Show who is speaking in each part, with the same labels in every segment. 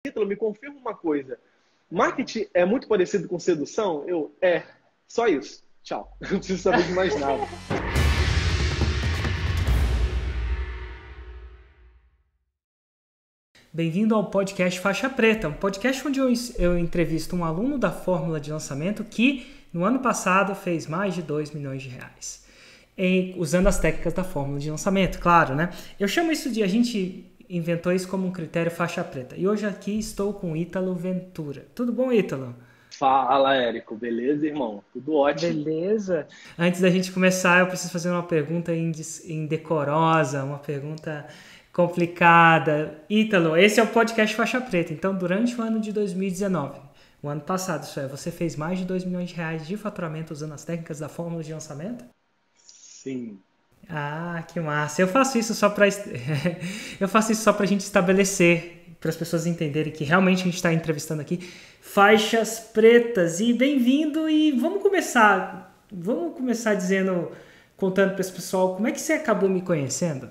Speaker 1: Ítalo, me confirma uma coisa. Marketing é muito parecido com sedução? Só isso. Tchau. Não preciso saber de mais nada.
Speaker 2: Bem-vindo ao podcast Faixa Preta, um podcast onde eu entrevisto um aluno da fórmula de lançamento que, no ano passado, fez mais de 2 milhões de reais. Usando as técnicas da fórmula de lançamento, claro, né? Eu chamo isso de, a gente inventou isso como um critério faixa preta. E hoje aqui estou com Ítalo Ventura. Tudo bom, Ítalo?
Speaker 1: Fala, Érico. Beleza, irmão? Tudo ótimo.
Speaker 2: Beleza. Antes da gente começar, eu preciso fazer uma pergunta indecorosa, uma pergunta complicada. Ítalo, esse é o podcast Faixa Preta. Então, durante o ano de 2019, o ano passado, isso é, você fez mais de 2 milhões de reais de faturamento usando as técnicas da fórmula de lançamento?
Speaker 1: Sim.
Speaker 2: Ah, que massa. Eu faço isso só para a gente estabelecer, para as pessoas entenderem que realmente a gente está entrevistando aqui faixas pretas. E bem-vindo, e vamos começar contando para esse pessoal como é que você acabou me conhecendo.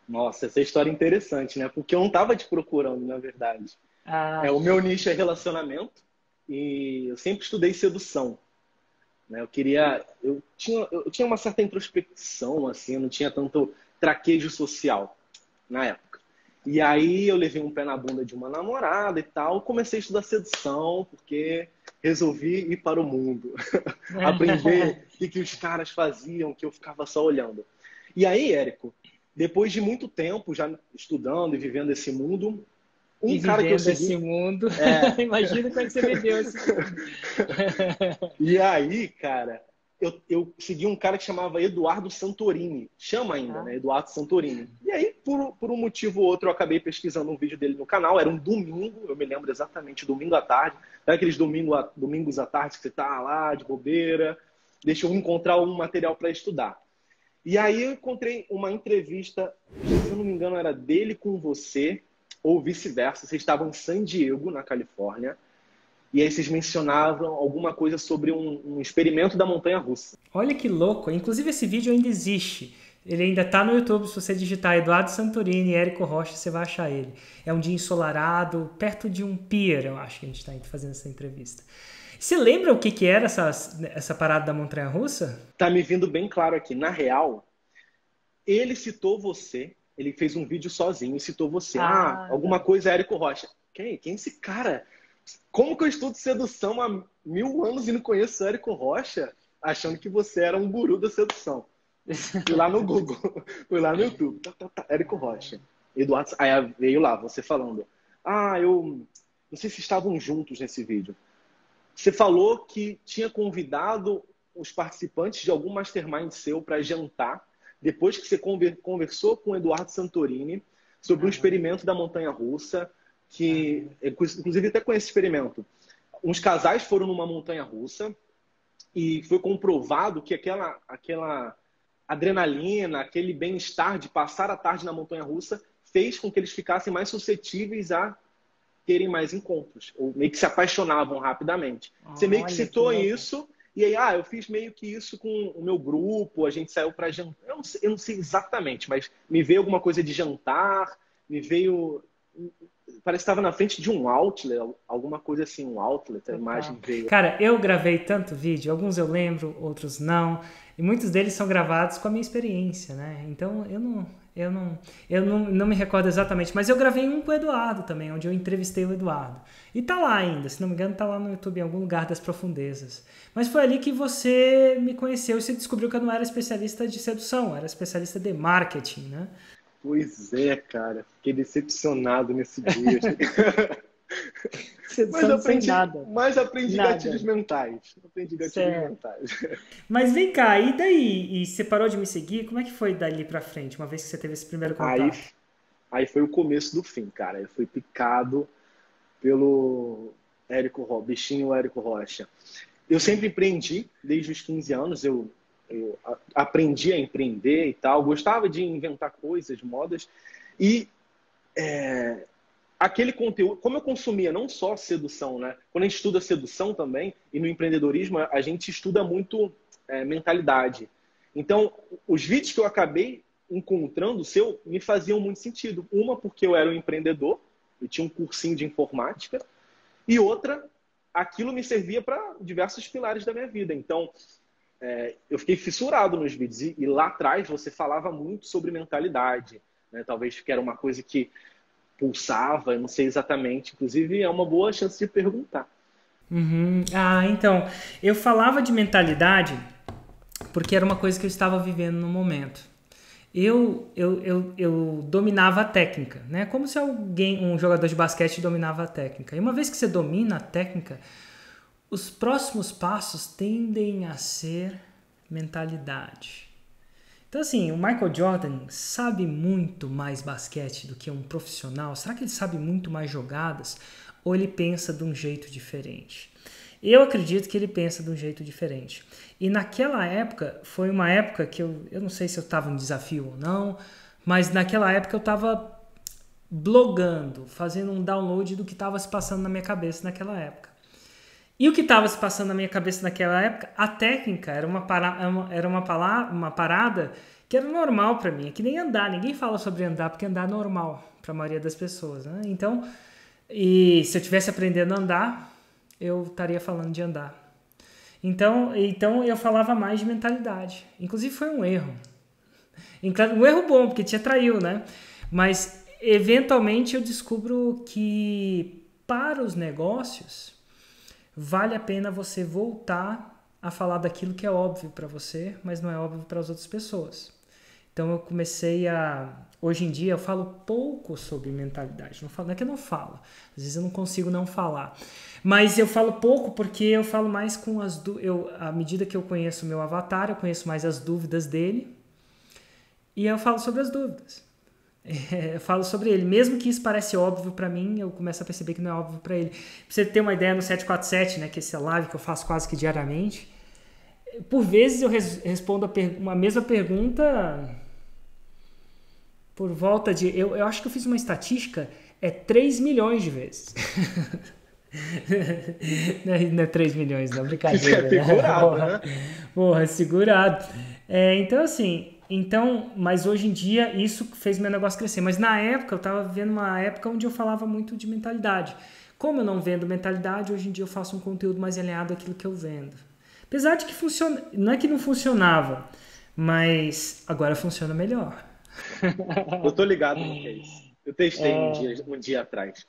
Speaker 1: Nossa, essa história é interessante, né? Porque eu não estava te procurando, na verdade. O meu nicho é relacionamento e eu sempre estudei sedução. Né? Eu tinha uma certa introspecção, assim, eu não tinha tanto traquejo social na época. E aí eu levei um pé na bunda de uma namorada e tal, comecei a estudar sedução, porque resolvi ir para o mundo, aprender o que os caras faziam, que eu ficava só olhando. E aí, Érico, depois de muito tempo já estudando e vivendo esse mundo, cara que eu segui...
Speaker 2: esse mundo, imagina quando você viveu esse mundo.
Speaker 1: E aí, cara, eu segui um cara que chamava Eduardo Santorini. Chama ainda, né? Eduardo Santorini. E aí, por um motivo ou outro, eu acabei pesquisando um vídeo dele no canal. Era um domingo, eu me lembro exatamente, domingo à tarde. Sabe aqueles domingos à tarde que você tá lá, de bobeira? Deixa eu encontrar um material para estudar. E aí eu encontrei uma entrevista, se eu não me engano, era dele com você, ou vice-versa. Vocês estavam em San Diego, na Califórnia. E aí vocês mencionavam alguma coisa sobre um experimento da montanha-russa.
Speaker 2: Olha que louco. Inclusive esse vídeo ainda existe. Ele ainda está no YouTube. Se você digitar Eduardo Santorini e Érico Rocha, você vai achar ele. É um dia ensolarado, perto de um pier, eu acho que a gente está fazendo essa entrevista. Você lembra o que era essa parada da montanha-russa?
Speaker 1: Tá me vindo bem claro aqui. Na real, ele citou você. Ele fez um vídeo sozinho e citou você. Alguma coisa, Érico Rocha. Quem é esse cara? Como que eu estudo sedução há 1000 anos e não conheço o Érico Rocha? Achando que você era um guru da sedução. Fui lá no Google, fui lá no YouTube. Érico Rocha. Eduardo, aí veio lá, você falando. Eu não sei se estavam juntos nesse vídeo. Você falou que tinha convidado os participantes de algum mastermind seu para jantar, depois que você conversou com o Eduardo Santorini sobre um experimento da montanha-russa, que, inclusive, até com esse experimento, uns casais foram numa montanha-russa e foi comprovado que aquela adrenalina, aquele bem-estar de passar a tarde na montanha-russa fez com que eles ficassem mais suscetíveis a terem mais encontros, ou meio que se apaixonavam rapidamente. Você meio que citou isso, e aí, eu fiz meio que isso com o meu grupo, a gente saiu para jantar. Eu não sei exatamente, mas me veio alguma coisa de jantar, me veio... Parece que estava na frente de um outlet, alguma coisa assim, um outlet, a imagem veio.
Speaker 2: Cara, eu gravei tanto vídeo, alguns eu lembro, outros não, e muitos deles são gravados com a minha experiência, né? Então eu não me recordo exatamente, mas eu gravei um com o Eduardo também, onde eu entrevistei o Eduardo. E tá lá ainda, se não me engano, tá lá no YouTube, em algum lugar das profundezas. Mas foi ali que você me conheceu e você descobriu que eu não era especialista de sedução, eu era especialista de marketing, né?
Speaker 1: Pois é, cara. Fiquei decepcionado nesse dia. Mas aprendi gatilhos mentais.
Speaker 2: Mas vem cá, e daí? E você parou de me seguir? Como é que foi dali pra frente, uma vez que você teve esse primeiro contato?
Speaker 1: Aí foi o começo do fim, cara. Eu fui picado pelo bichinho Érico Rocha. Eu sempre empreendi, desde os 15 anos. Eu aprendi a empreender e tal, gostava de inventar coisas, modas, e aquele conteúdo, como eu consumia não só sedução, né? Quando a gente estuda sedução também, e no empreendedorismo, a gente estuda muito mentalidade. Então, os vídeos que eu acabei encontrando me faziam muito sentido. Uma, porque eu era um empreendedor, eu tinha um cursinho de informática, e outra, aquilo me servia para diversos pilares da minha vida. Então, eu fiquei fissurado nos vídeos. E lá atrás você falava muito sobre mentalidade, né? Talvez que era uma coisa que pulsava, eu não sei exatamente. Inclusive, é uma boa chance de perguntar.
Speaker 2: Uhum. Ah, então, eu falava de mentalidade porque era uma coisa que eu estava vivendo no momento. Eu dominava a técnica, né? Como se um jogador de basquete dominava a técnica. E uma vez que você domina a técnica, os próximos passos tendem a ser mentalidade. Então, assim, o Michael Jordan sabe muito mais basquete do que um profissional? Será que ele sabe muito mais jogadas? Ou ele pensa de um jeito diferente? Eu acredito que ele pensa de um jeito diferente. E naquela época, foi uma época que eu não sei se eu estava em desafio ou não, mas naquela época eu estava blogando, fazendo um download do que estava se passando na minha cabeça naquela época. E o que estava se passando na minha cabeça naquela época, a técnica era uma parada que era normal para mim, é que nem andar. Ninguém fala sobre andar, porque andar é normal para a maioria das pessoas, né? Então, e se eu estivesse aprendendo a andar, eu estaria falando de andar. Então eu falava mais de mentalidade. Inclusive foi um erro. Um erro bom, porque te atraiu, né? Mas, eventualmente, eu descubro que para os negócios vale a pena você voltar a falar daquilo que é óbvio para você, mas não é óbvio para as outras pessoas. Então eu comecei hoje em dia eu falo pouco sobre mentalidade. Não é que eu não falo, às vezes eu não consigo não falar. Mas eu falo pouco porque eu falo mais com à medida que eu conheço o meu avatar, eu conheço mais as dúvidas dele e eu falo sobre as dúvidas. Eu falo sobre ele, mesmo que isso parece óbvio para mim, eu começo a perceber que não é óbvio para ele. Pra você ter uma ideia, no 747, né, que é essa live que eu faço quase que diariamente, por vezes eu respondo uma mesma pergunta por volta de... Eu acho que eu fiz uma estatística, 3 milhões de vezes. Não é 3 milhões, não, brincadeira.
Speaker 1: Isso é figurado, né?
Speaker 2: Porra, segurado. Então, assim... mas hoje em dia isso fez meu negócio crescer. Mas na época, eu estava vivendo uma época onde eu falava muito de mentalidade. Como eu não vendo mentalidade, hoje em dia eu faço um conteúdo mais alinhado àquilo que eu vendo. Apesar de que funciona, não é que não funcionava, mas agora funciona melhor.
Speaker 1: Eu tô ligado no que é isso. Eu testei um dia atrás.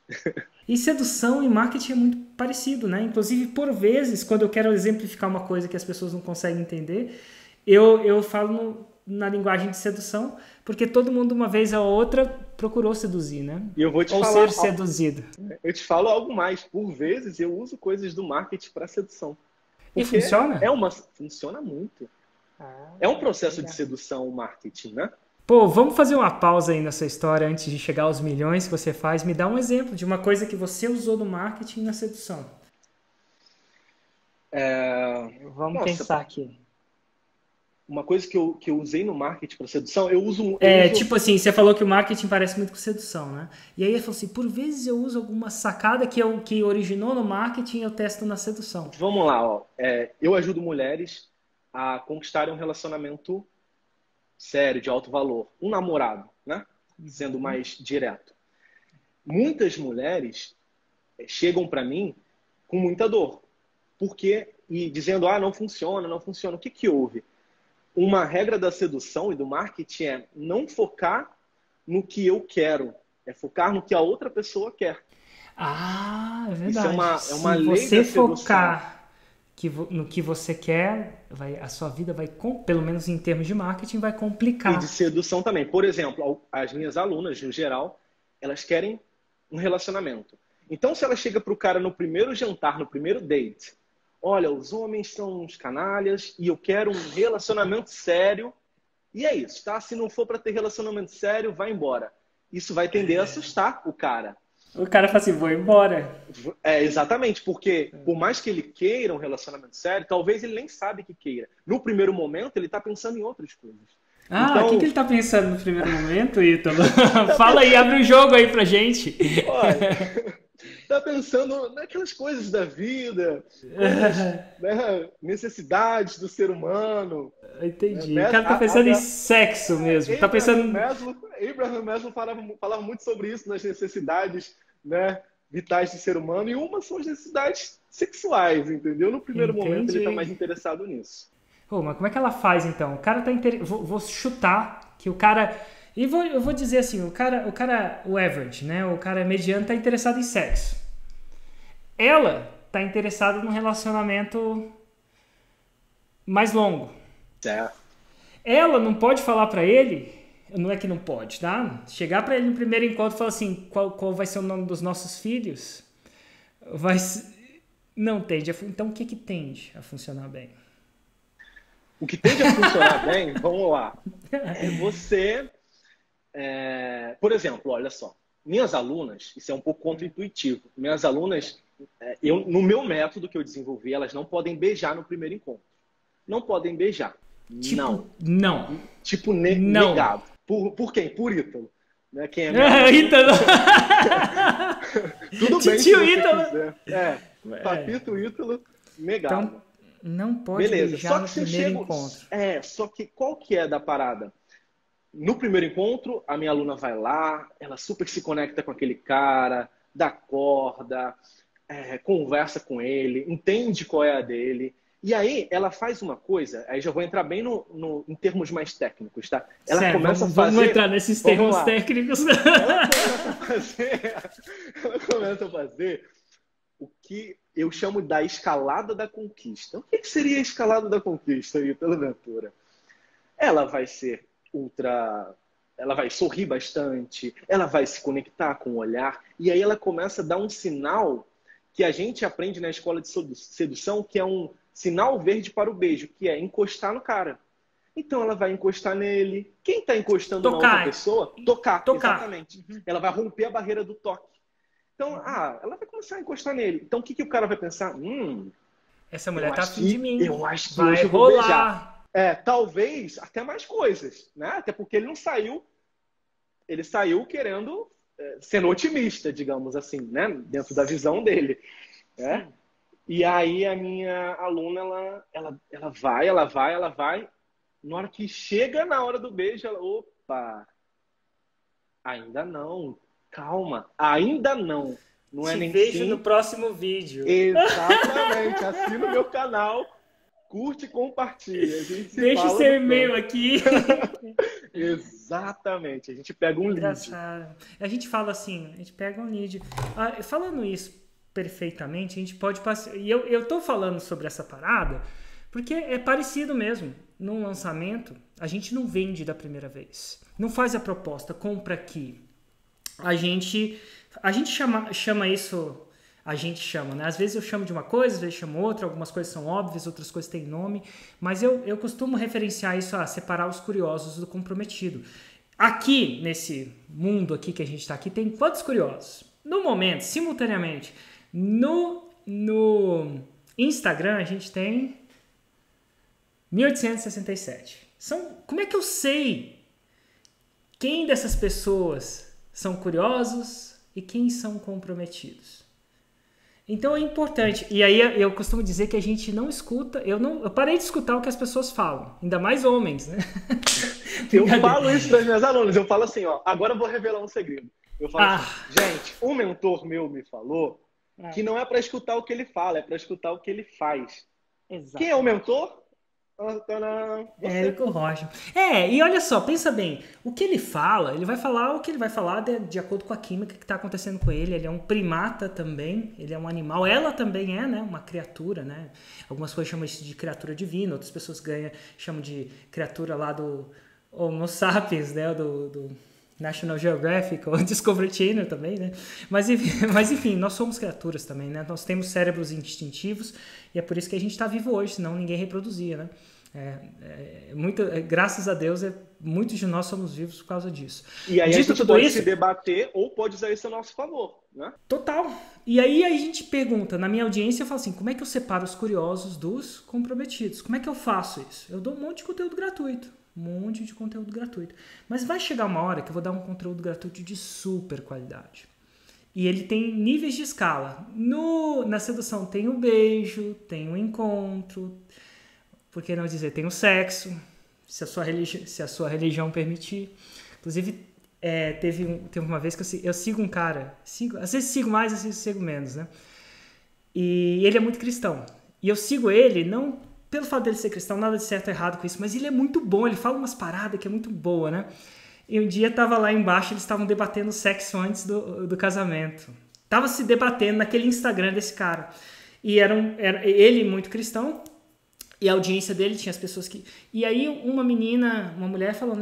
Speaker 2: E sedução e marketing é muito parecido, né? Inclusive, por vezes, quando eu quero exemplificar uma coisa que as pessoas não conseguem entender, eu falo na linguagem de sedução, porque todo mundo, uma vez ou outra, procurou seduzir, né?
Speaker 1: E eu vou te
Speaker 2: ou
Speaker 1: falar
Speaker 2: ser seduzido.
Speaker 1: Eu te falo algo mais. Por vezes, eu uso coisas do marketing para sedução.
Speaker 2: E funciona?
Speaker 1: Funciona muito. É um processo de sedução o marketing, né?
Speaker 2: Pô, vamos fazer uma pausa aí nessa história antes de chegar aos milhões que você faz. Me dá um exemplo de uma coisa que você usou no marketing na sedução. Vamos pensar aqui.
Speaker 1: Uma coisa que eu usei no marketing para sedução, eu uso...
Speaker 2: Tipo assim, você falou que o marketing parece muito com sedução, né? E aí ele falou assim, por vezes eu uso alguma sacada que originou no marketing e eu testo na sedução.
Speaker 1: Vamos lá, ó. Eu ajudo mulheres a conquistarem um relacionamento sério, de alto valor. Um namorado, né? Sendo mais direto. Muitas mulheres chegam para mim com muita dor. E dizendo, não funciona, não funciona. O que houve? Uma regra da sedução e do marketing é não focar no que eu quero. É focar no que a outra pessoa quer.
Speaker 2: É verdade.
Speaker 1: Isso é uma lei
Speaker 2: da sedução. Se você focar no que você quer, a sua vida vai, pelo menos em termos de marketing, vai complicar.
Speaker 1: E de sedução também. Por exemplo, as minhas alunas, no geral, elas querem um relacionamento. Então, se ela chega para o cara no primeiro jantar, no primeiro date, olha, os homens são uns canalhas e eu quero um relacionamento sério. E é isso, tá? Se não for para ter relacionamento sério, vai embora. Isso vai tender a assustar o cara.
Speaker 2: O cara fala assim, vou embora.
Speaker 1: Exatamente, porque por mais que ele queira um relacionamento sério, talvez ele nem sabe que queira. No primeiro momento, ele está pensando em outras coisas.
Speaker 2: Então... o que ele está pensando no primeiro momento, Ítalo? Fala aí, abre um jogo aí pra gente.
Speaker 1: Olha... Tá pensando naquelas coisas da vida, necessidades do ser humano.
Speaker 2: Entendi. O cara tá pensando em sexo mesmo. Tá pensando...
Speaker 1: Abraham Maslow falava muito sobre isso nas necessidades né, vitais do ser humano e uma são as necessidades sexuais, entendeu? No primeiro momento ele tá mais interessado nisso.
Speaker 2: Pô, mas como é que ela faz então? O cara tá vou chutar que o cara. E eu vou dizer assim, o average, né? O cara mediano tá interessado em sexo. Ela tá interessada num relacionamento mais longo.
Speaker 1: Certo.
Speaker 2: Ela não pode falar pra ele, não é que não pode, tá? Chegar pra ele no primeiro encontro e falar assim, qual vai ser o nome dos nossos filhos? Não tende a... Então o que tende a funcionar bem?
Speaker 1: O que tende a funcionar bem, vamos lá, é você... por exemplo, olha só, minhas alunas, isso é um pouco contraintuitivo, minhas alunas, no meu método que eu desenvolvi, elas não podem beijar no primeiro encontro. Não podem beijar.
Speaker 2: Tipo, não.
Speaker 1: Tipo,
Speaker 2: não.
Speaker 1: negado. Por quem? Por Ítalo. Né? Quem
Speaker 2: Ítalo.
Speaker 1: Tudo bem.
Speaker 2: Tio Ítalo.
Speaker 1: Papito Ítalo, negado.
Speaker 2: Então, não pode beijar no primeiro encontro.
Speaker 1: Só que qual que é da parada? No primeiro encontro, a minha aluna vai lá, ela super se conecta com aquele cara, dá corda, conversa com ele, entende qual é a dele. E aí, ela faz uma coisa, aí já vou entrar bem em termos mais técnicos, tá? Ela começa a fazer...
Speaker 2: Vamos entrar nesses termos técnicos.
Speaker 1: Ela começa a fazer o que eu chamo da escalada da conquista. O que seria a escalada da conquista aí, pela Ventura? Ela vai ser ela vai sorrir bastante, ela vai se conectar com o olhar, e aí ela começa a dar um sinal que a gente aprende na escola de sedução, que é um sinal verde para o beijo, que é encostar no cara. Então ela vai encostar nele. Quem está encostando na outra pessoa? Tocar. Exatamente. Ela vai romper a barreira do toque. Então, ela vai começar a encostar nele. Então o que o cara vai pensar?
Speaker 2: Essa mulher tá afim de mim.
Speaker 1: Eu acho que
Speaker 2: vai
Speaker 1: hoje eu vou
Speaker 2: rolar.
Speaker 1: beijar. Talvez até mais coisas, né? Até porque ele não saiu. Ele saiu querendo, sendo otimista, digamos assim, né? Dentro da visão dele. Né? E aí a minha aluna, ela vai. Na hora que chega na hora do beijo, ela, opa, ainda não, calma, ainda não. Não é nem
Speaker 2: vejo no próximo vídeo.
Speaker 1: Exatamente, assina o meu canal, curte e compartilha. A gente
Speaker 2: deixa o seu e-mail aqui.
Speaker 1: Exatamente, a gente pega um lead.
Speaker 2: A gente fala assim, a gente pega um lead. Falando isso perfeitamente, a gente pode passar... E eu tô falando sobre essa parada porque é parecido mesmo. Num lançamento, a gente não vende da primeira vez. Não faz a proposta, compra aqui. A gente chama isso... A gente chama, né? Às vezes eu chamo de uma coisa, às vezes eu chamo outra, algumas coisas são óbvias, outras coisas têm nome, mas eu costumo referenciar isso a separar os curiosos do comprometido. Aqui, nesse mundo aqui que a gente está aqui, tem quantos curiosos? No momento, simultaneamente, no Instagram a gente tem 1867. Como é que eu sei quem dessas pessoas são curiosos e quem são comprometidos? Então é importante. E aí eu costumo dizer que a gente não escuta... Eu parei de escutar o que as pessoas falam. Ainda mais homens, né?
Speaker 1: Eu falo isso para as minhas alunas. Eu falo assim, agora eu vou revelar um segredo. Eu falo assim, gente, um mentor meu me falou que não é para escutar o que ele fala, é para escutar o que ele faz. Exato. Quem é o mentor?
Speaker 2: Érico Rocha. E olha só, pensa bem, o que ele fala, ele vai falar o que ele vai falar de acordo com a química que está acontecendo com ele. Ele é um primata também, ele é um animal, ela também é, né, uma criatura, né? Algumas pessoas chamam isso de criatura divina, outras pessoas chamam de criatura lá do Homo sapiens, né, do National Geographic ou Discovery Channel também, né? Mas enfim, nós somos criaturas também, né? Nós temos cérebros instintivos e é por isso que a gente está vivo hoje, senão ninguém reproduzia, né? Graças a Deus, muitos de nós somos vivos por causa disso.
Speaker 1: E aí a gente pode se debater ou pode usar isso a nosso favor, né?
Speaker 2: Total. E aí a gente pergunta, na minha audiência eu falo assim, como é que eu separo os curiosos dos comprometidos? Como é que eu faço isso? Eu dou um monte de conteúdo gratuito. Mas vai chegar uma hora que eu vou dar um conteúdo gratuito de super qualidade. E ele tem níveis de escala. Na sedução tem o beijo, tem o encontro, por que não dizer, tem o sexo, se a sua religião permitir. Inclusive, teve uma vez que eu sigo um cara, às vezes sigo mais, às vezes sigo menos, né? E ele é muito cristão. E eu sigo ele, não pelo fato dele ser cristão, nada de certo ou errado com isso, mas ele é muito bom, ele fala umas paradas que é muito boa, né? E um dia tava lá embaixo, eles estavam debatendo sexo antes do casamento. Tava se debatendo naquele Instagram desse cara. E era ele muito cristão, e a audiência dele tinha as pessoas que... E aí uma mulher falou,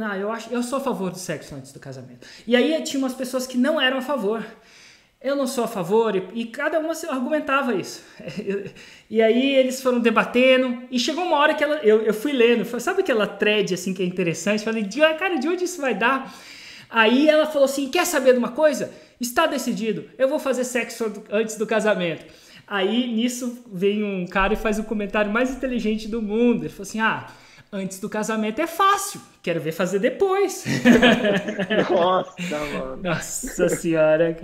Speaker 2: eu sou a favor do sexo antes do casamento. E aí tinha umas pessoas que não eram a favor. Eu não sou a favor, e cada uma argumentava isso. E aí eles foram debatendo, e chegou uma hora que eu fui lendo, sabe aquela thread assim que é interessante? Falei, cara, de onde isso vai dar? Aí ela falou assim, quer saber de uma coisa? Está decidido, eu vou fazer sexo antes do casamento. Aí nisso vem um cara e faz o comentário mais inteligente do mundo. Ele falou assim, antes do casamento é fácil, quero ver fazer depois.
Speaker 1: Nossa, mano.
Speaker 2: Nossa senhora.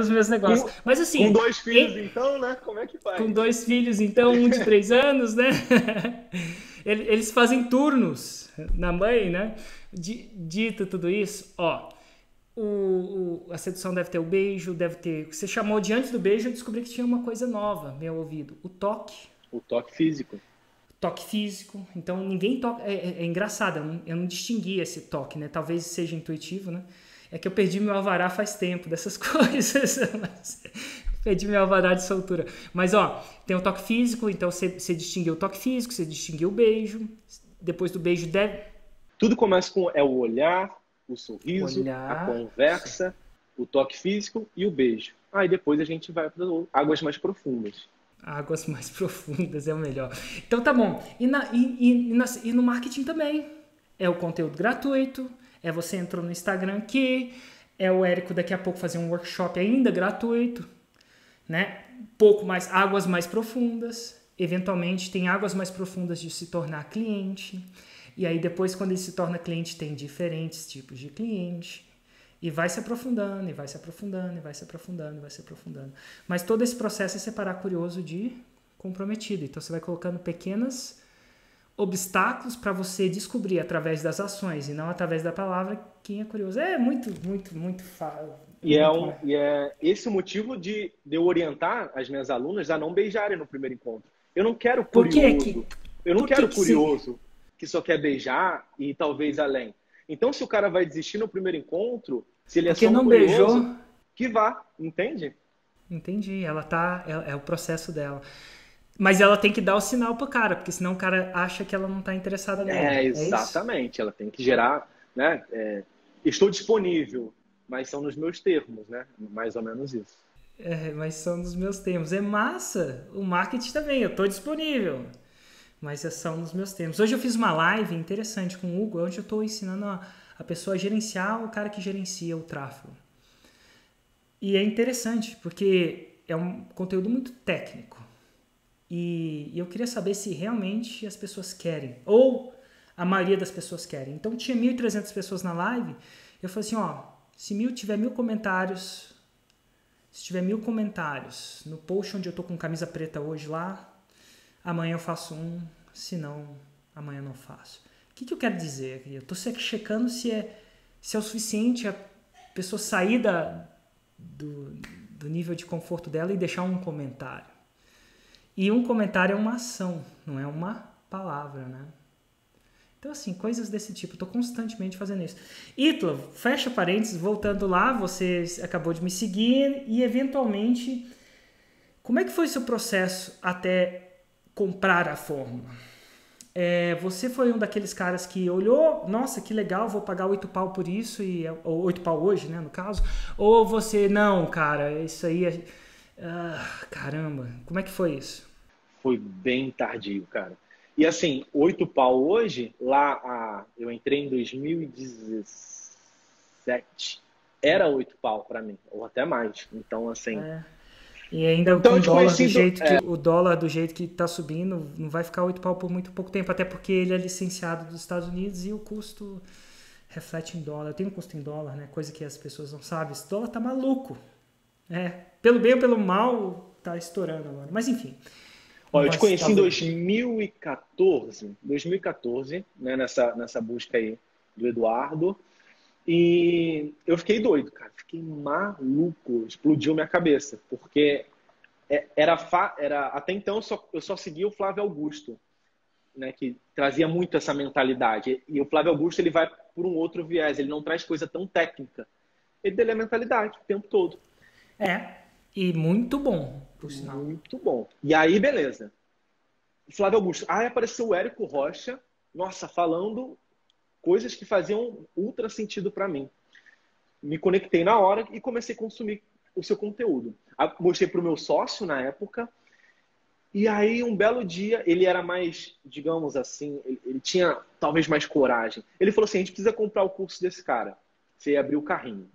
Speaker 2: Os meus negócios. Mas assim...
Speaker 1: Com 2 filhos, então, né? Como é que faz?
Speaker 2: Com 2 filhos, então, um de 3 anos, né? Eles fazem turnos na mãe, né? Dito tudo isso, a sedução deve ter o beijo, deve ter... Você chamou de antes do beijo, eu descobri que tinha uma coisa nova, meu ouvido. O toque.
Speaker 1: O toque físico.
Speaker 2: Toque físico, então ninguém toca, é engraçado, eu não distingui esse toque, né, talvez seja intuitivo, né, é que eu perdi meu alvará faz tempo dessas coisas, perdi meu alvará de soltura, mas tem o toque físico, então você distinguiu o toque físico, você distinguiu o beijo, depois do beijo
Speaker 1: Tudo começa com o olhar, o sorriso, a conversa, o toque físico e o beijo, aí depois a gente vai para águas mais profundas.
Speaker 2: Águas mais profundas é o melhor. Então tá bom. E no marketing também. É o conteúdo gratuito. É você entrou no Instagram aqui. É o Érico daqui a pouco fazer um workshop ainda gratuito. Né? Pouco mais, águas mais profundas. Eventualmente tem águas mais profundas de se tornar cliente. E aí depois quando ele se torna cliente tem diferentes tipos de cliente. E vai se aprofundando, e vai se aprofundando, e vai se aprofundando, e vai se aprofundando. Mas todo esse processo é separar curioso de comprometido. Então você vai colocando pequenos obstáculos para você descobrir através das ações e não através da palavra quem é curioso. É muito, muito, muito fácil.
Speaker 1: E é esse o motivo de eu orientar as minhas alunas a não beijarem no primeiro encontro. Eu não quero curioso. Eu não quero curioso que só quer beijar e talvez além. Então, se o cara vai desistir no primeiro encontro, se ele é só um curioso, beijou, que vá, entende?
Speaker 2: Entendi, ela tá, é o processo dela. Mas ela tem que dar o sinal pro cara, porque senão o cara acha que ela não tá interessada nela.
Speaker 1: Exatamente, ela tem que gerar, né? Estou disponível, mas são nos meus termos, né? Mais ou menos isso.
Speaker 2: Mas são nos meus termos. É massa, o marketing também, eu tô disponível. Mas são nos meus termos. Hoje eu fiz uma live interessante com o Hugo, onde eu estou ensinando a pessoa a gerenciar o cara que gerencia o tráfego. E é interessante, porque é um conteúdo muito técnico. E eu queria saber se realmente as pessoas querem, ou a maioria das pessoas querem. Então tinha 1.300 pessoas na live, eu falei assim, se tiver 1.000 comentários, se tiver 1.000 comentários no post onde eu estou com camisa preta hoje lá, amanhã eu faço se não, amanhã eu não faço. O que eu quero dizer? Eu estou checando se é o suficiente a pessoa sair do nível de conforto dela e deixar um comentário. E um comentário é uma ação, não é uma palavra, né? Então, assim, coisas desse tipo. Estou constantemente fazendo isso. Ítalo, fecha parênteses, voltando lá, você acabou de me seguir e, eventualmente, como é que foi o seu processo até comprar a fórmula? Você foi um daqueles caras que olhou, nossa, que legal, vou pagar 8 pau por isso, ou 8 pau hoje, né, no caso, ou você, não, cara, isso aí caramba, como é que foi isso?
Speaker 1: Foi bem tardio, cara. E assim, 8 pau hoje, eu entrei em 2017, era 8 pau pra mim, ou até mais, então assim...
Speaker 2: E ainda então, com o dólar do jeito que está subindo, não vai ficar 8 pau por muito pouco tempo, até porque ele é licenciado dos Estados Unidos e o custo reflete em dólar. Eu tenho custo em dólar, né? Coisa que as pessoas não sabem. Esse dólar tá maluco. Pelo bem ou pelo mal, tá estourando agora. Mas enfim.
Speaker 1: Eu te conheci em 2014, né? Nessa busca aí do Eduardo. E eu fiquei doido, cara. Fiquei maluco. Explodiu minha cabeça. Porque até então eu só seguia o Flávio Augusto, né, que trazia muito essa mentalidade. E o Flávio Augusto ele vai por um outro viés. Ele não traz coisa tão técnica. Ele dele é mentalidade o tempo todo.
Speaker 2: E muito bom, por sinal.
Speaker 1: Muito bom. E aí, beleza. Flávio Augusto. Aí apareceu o Érico Rocha, nossa, falando coisas que faziam ultra sentido para mim. Me conectei na hora e comecei a consumir o seu conteúdo. Mostrei para o meu sócio na época. E aí, um belo dia, ele era mais, digamos assim, ele tinha talvez mais coragem. Ele falou assim, a gente precisa comprar o curso desse cara. Você ia abrir o carrinho.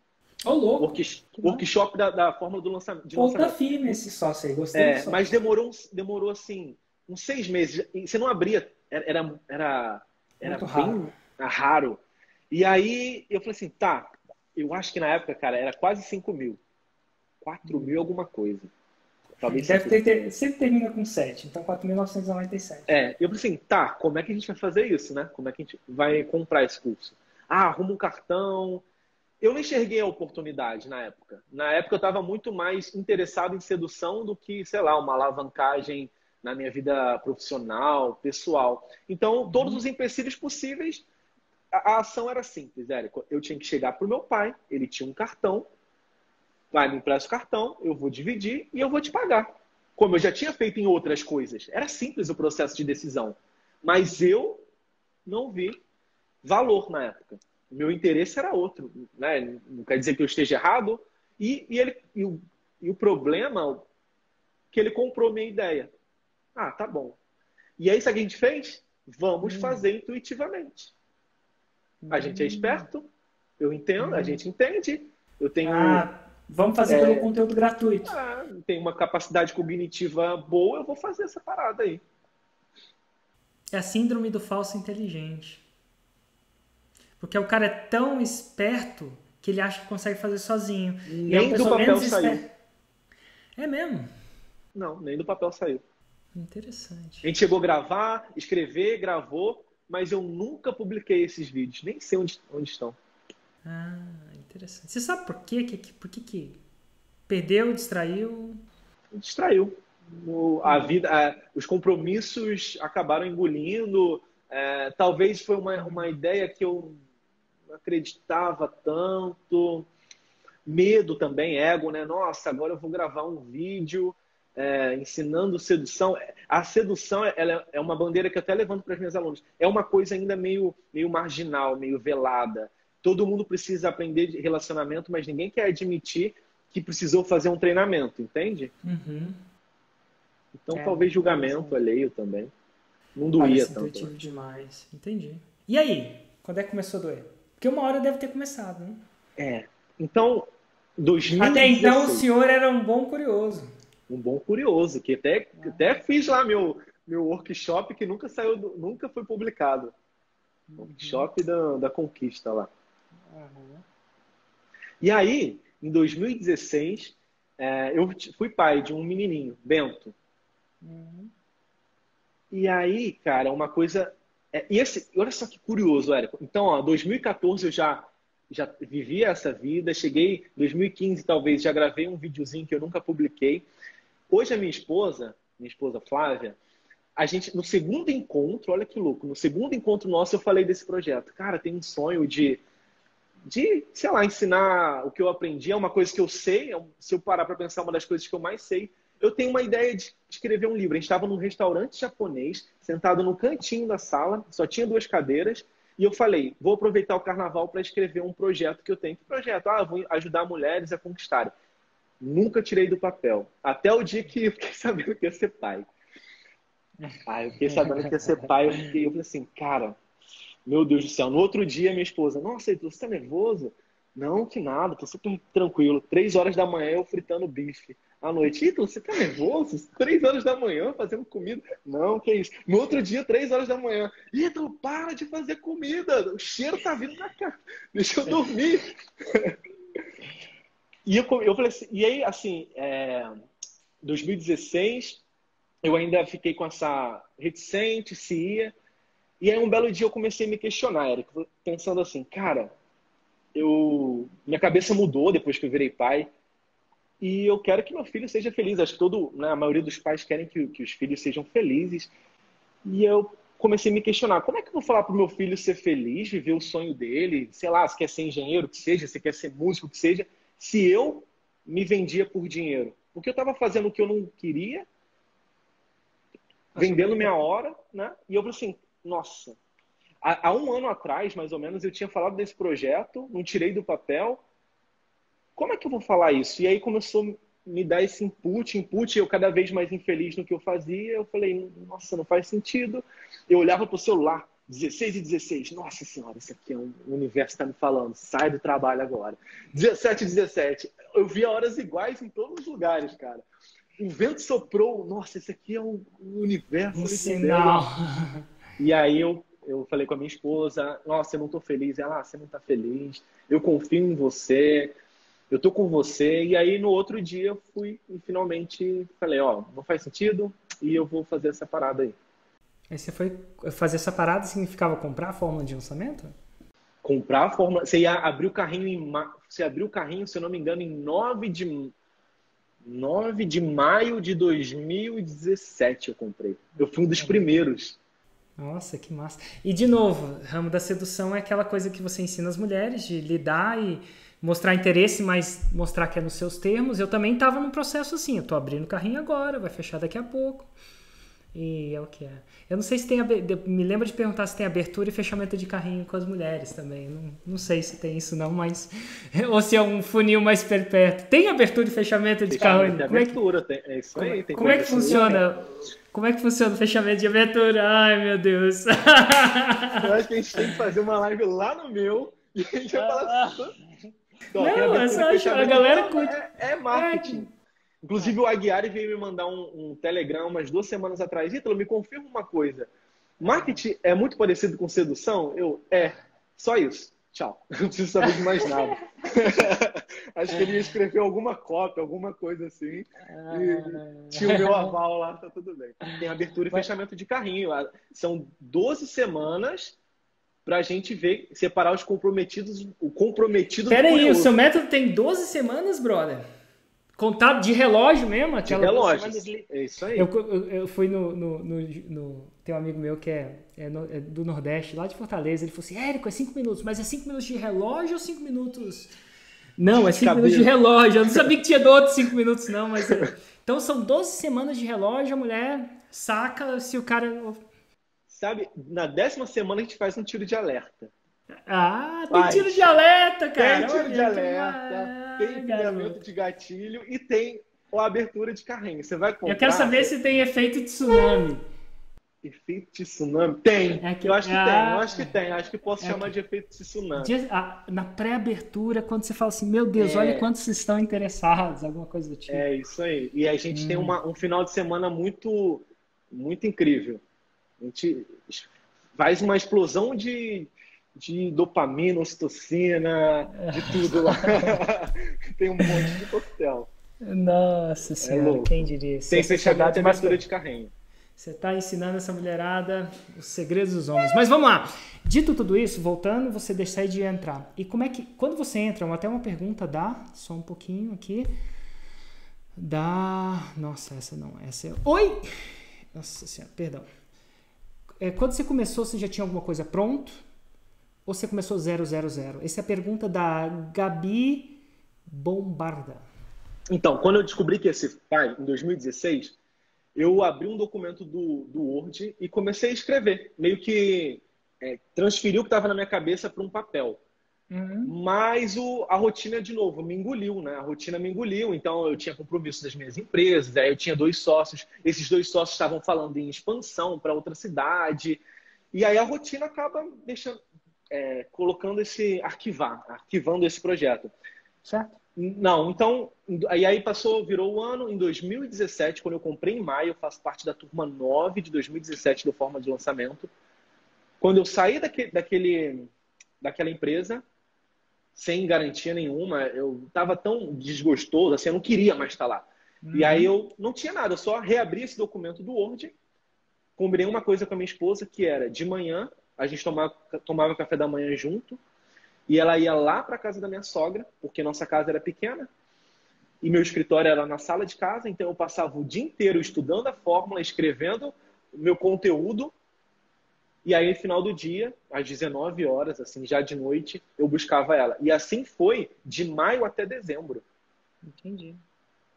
Speaker 2: Ô, louco!
Speaker 1: Workshop da fórmula do lançamento.
Speaker 2: Ponta firme esse sócio aí, gostei do sócio.
Speaker 1: Mas demorou assim, uns 6 meses. E você não abria, era
Speaker 2: muito
Speaker 1: bem raro. E aí, eu falei assim, tá, eu acho que na época, cara, era quase 5 mil. 4 mil alguma coisa. Talvez
Speaker 2: sempre termina com 7, então 4.997.
Speaker 1: Eu falei assim, tá, como é que a gente vai fazer isso, né? Como é que a gente vai comprar esse curso? Arruma um cartão. Eu não enxerguei a oportunidade na época. Na época eu estava muito mais interessado em sedução do que, sei lá, uma alavancagem na minha vida profissional, pessoal. Então, todos os empecilhos possíveis, a ação era simples, Érico. Eu tinha que chegar para o meu pai, ele tinha um cartão, vai, me empresta o cartão, eu vou dividir e eu vou te pagar. Como eu já tinha feito em outras coisas. Era simples o processo de decisão. Mas eu não vi valor na época. O meu interesse era outro. Né? Não quer dizer que eu esteja errado. E o problema é que ele comprou minha ideia. Ah, tá bom. E aí, sabe o que a gente fez? Vamos fazer intuitivamente. A gente é esperto, eu entendo, a gente entende. Eu tenho...
Speaker 2: vamos fazer pelo conteúdo gratuito.
Speaker 1: Tenho uma capacidade cognitiva boa, eu vou fazer essa parada aí.
Speaker 2: É a síndrome do falso inteligente. Porque o cara é tão esperto que ele acha que consegue fazer sozinho.
Speaker 1: Nem do papel saiu.
Speaker 2: É mesmo?
Speaker 1: Não, nem do papel saiu.
Speaker 2: Interessante.
Speaker 1: A gente chegou a gravar, escrever, gravou, mas eu nunca publiquei esses vídeos. Nem sei onde estão.
Speaker 2: Interessante. Você sabe por quê? Por que perdeu, distraiu?
Speaker 1: Distraiu. Os compromissos acabaram engolindo. Talvez foi uma ideia que eu não acreditava tanto. Medo também, ego, né? Nossa, agora eu vou gravar um vídeo ensinando sedução. A sedução ela é uma bandeira que eu até levanto para as minhas alunas. É uma coisa ainda meio marginal, meio velada. Todo mundo precisa aprender de relacionamento, mas ninguém quer admitir que precisou fazer um treinamento, entende? Então talvez julgamento alheio também. Não doía tanto.
Speaker 2: Intuitivo demais. Entendi. E aí? Quando é que começou a doer? Porque uma hora deve ter começado, né?
Speaker 1: Então, 2016.
Speaker 2: Até então o senhor era um bom curioso.
Speaker 1: Um bom curioso, que até fiz lá meu workshop que nunca foi publicado. Workshop da conquista lá. E aí, em 2016, eu fui pai de um menininho, Bento. E aí, cara, uma coisa... olha só que curioso, Érico. Então, 2014 eu já vivia essa vida. Cheguei em 2015, talvez, já gravei um videozinho que eu nunca publiquei. Hoje a minha esposa Flávia, a gente, no segundo encontro, olha que louco, no segundo encontro nosso eu falei desse projeto. Cara, tem um sonho de sei lá, ensinar o que eu aprendi. É uma coisa que eu sei, se eu parar para pensar, uma das coisas que eu mais sei. Eu tenho uma ideia de escrever um livro. A gente estava num restaurante japonês, sentado no cantinho da sala, só tinha 2 cadeiras, e eu falei, vou aproveitar o carnaval para escrever um projeto que eu tenho. Que projeto? Vou ajudar mulheres a conquistarem. Nunca tirei do papel. Até o dia que eu fiquei sabendo que ia ser pai. Eu fiquei sabendo que ia ser pai, eu falei assim, cara... Meu Deus do céu. No outro dia, minha esposa, nossa, Heitor, você tá nervoso? Não, que nada, tô super tranquilo. 3 horas da manhã eu fritando bife. À noite, Heitor, você tá nervoso? 3 horas da manhã fazendo comida? Não, que isso. No outro dia, 3 horas da manhã. Heitor, para de fazer comida. O cheiro tá vindo na cara. Deixa eu dormir. E eu falei assim, e aí, assim, 2016, eu ainda fiquei com essa reticente, se ia. E aí um belo dia eu comecei a me questionar, Érico, pensando assim, cara, minha cabeça mudou depois que eu virei pai. E eu quero que meu filho seja feliz. Acho que né, a maioria dos pais querem que os filhos sejam felizes. E eu comecei a me questionar, como é que eu vou falar para o meu filho ser feliz, viver o sonho dele, sei lá, se quer ser engenheiro, que seja, se quer ser músico, que seja, se eu me vendia por dinheiro? Porque eu estava fazendo o que eu não queria, vendendo minha hora, né? E eu falei assim, nossa, há um ano atrás, mais ou menos, eu tinha falado desse projeto, não tirei do papel, como é que eu vou falar isso? E aí começou a me dar esse input, eu cada vez mais infeliz no que eu fazia. Eu falei, nossa, não faz sentido. Eu olhava pro celular, 16 e 16. Nossa senhora, isso aqui é um universo que está me falando. Sai do trabalho agora. 17 e 17. Eu via horas iguais em todos os lugares, cara. O vento soprou. Nossa, esse aqui é um universo.
Speaker 2: Um sinal.
Speaker 1: E aí eu falei com a minha esposa, nossa, eu não tô feliz. Ela, você não tá feliz. Eu confio em você. Eu tô com você. E aí no outro dia eu fui e finalmente falei, ó, não faz sentido e eu vou fazer essa parada aí.
Speaker 2: Aí você foi fazer essa parada, significava comprar a fórmula de lançamento?
Speaker 1: Comprar a fórmula. Você ia abrir o carrinho Você abriu o carrinho, se eu não me engano, em 9 de maio de 2017 eu comprei. Eu fui um dos primeiros.
Speaker 2: Nossa, que massa. E de novo, ramo da sedução é aquela coisa que você ensina as mulheres de lidar e mostrar interesse, mas mostrar que é nos seus termos. Eu também estava num processo assim, eu tô abrindo o carrinho agora, vai fechar daqui a pouco. E é o que é. Eu não sei se tem... Me lembro de perguntar se tem abertura e fechamento de carrinho com as mulheres também. Não sei se tem isso não, mas... Ou se é um funil mais perpétuo. Tem abertura e fechamento de carrinho?
Speaker 1: Tem abertura, tem. É isso aí.
Speaker 2: Como é que funciona? Como é que funciona o fechamento de abertura? Ai, meu Deus.
Speaker 1: Eu acho que a gente tem que fazer uma live lá no meu e a gente vai falar...
Speaker 2: Não, eu só acho, a galera curte.
Speaker 1: É marketing. Inclusive o Aguiar veio me mandar um Telegram umas 2 semanas atrás. Ítalo, me confirma uma coisa. Marketing é muito parecido com sedução? Só isso. Tchau. Não preciso saber de mais nada. Acho que ele ia escrever alguma cópia, alguma coisa assim. E tinha o meu aval lá, tá tudo bem. Tem abertura e fechamento de carrinho. São 12 semanas pra gente ver, separar os comprometidos, o comprometido do
Speaker 2: curioso. Pera aí, o seu método tem 12 semanas, brother? Contado de relógio mesmo?
Speaker 1: De relógio, é isso aí.
Speaker 2: Eu fui tem um amigo meu que é do Nordeste, lá de Fortaleza. Ele falou assim, Érico, é 5 minutos, mas é 5 minutos de relógio ou 5 minutos... Não, é 5 minutos de relógio. Eu não sabia que tinha outros 5 minutos, não. Mas então são 12 semanas de relógio, a mulher saca se o cara...
Speaker 1: Sabe, na 10ª semana a gente faz um tiro de alerta.
Speaker 2: Tem tiro de alerta, cara.
Speaker 1: Tem tiro de alerta, tem empilhamento de gatilho e tem a abertura de carrinho. Você vai comprar...
Speaker 2: Eu quero saber se tem efeito de tsunami.
Speaker 1: Efeito de tsunami? Tem. Eu acho que tem. Acho que posso chamar de efeito de tsunami.
Speaker 2: Na pré-abertura, quando você fala assim, meu Deus, olha quantos estão interessados, alguma coisa do tipo.
Speaker 1: É isso aí. E a gente tem um final de semana muito, muito incrível. A gente faz uma explosão de dopamina, ocitocina, de tudo lá. Tem um monte de coquetel.
Speaker 2: Nossa senhora, quem diria?
Speaker 1: Tem fechamento e abertura de carrinho.
Speaker 2: Você está ensinando essa mulherada os segredos dos homens. Mas vamos lá. Dito tudo isso, voltando, você decide entrar. E como é que... Quando você entra, até uma pergunta só um pouquinho aqui. Nossa, essa não. Essa é... Oi! Nossa senhora, perdão. Quando você começou, você já tinha alguma coisa pronto? Ou você começou 000? Essa é a pergunta da Gabi Bombarda.
Speaker 1: Então, quando eu descobri que ia ser pai, em 2016, eu abri um documento do Word e comecei a escrever. Meio que transferi o que estava na minha cabeça para um papel. Mas a rotina, de novo, me engoliu, né? A rotina me engoliu. Então, eu tinha compromisso das minhas empresas, aí eu tinha 2 sócios. Esses 2 sócios estavam falando em expansão para outra cidade. E aí a rotina acaba deixando... colocando arquivando esse projeto.
Speaker 2: Certo?
Speaker 1: Não, então, aí virou o ano, em 2017, quando eu comprei em maio, eu faço parte da turma 9 de 2017 do Forma de Lançamento. Quando eu saí daquela empresa, sem garantia nenhuma, eu estava tão desgostoso, assim, eu não queria mais estar lá. E aí eu não tinha nada, eu só reabri esse documento do Word, combinei uma coisa com a minha esposa, que era, de manhã, a gente tomava café da manhã junto, e ela ia lá para casa da minha sogra, porque nossa casa era pequena, e meu escritório era na sala de casa, então eu passava o dia inteiro estudando a fórmula, escrevendo o meu conteúdo, e aí no final do dia, às 19 horas, assim, já de noite, eu buscava ela. E assim foi de maio até dezembro.
Speaker 2: Entendi.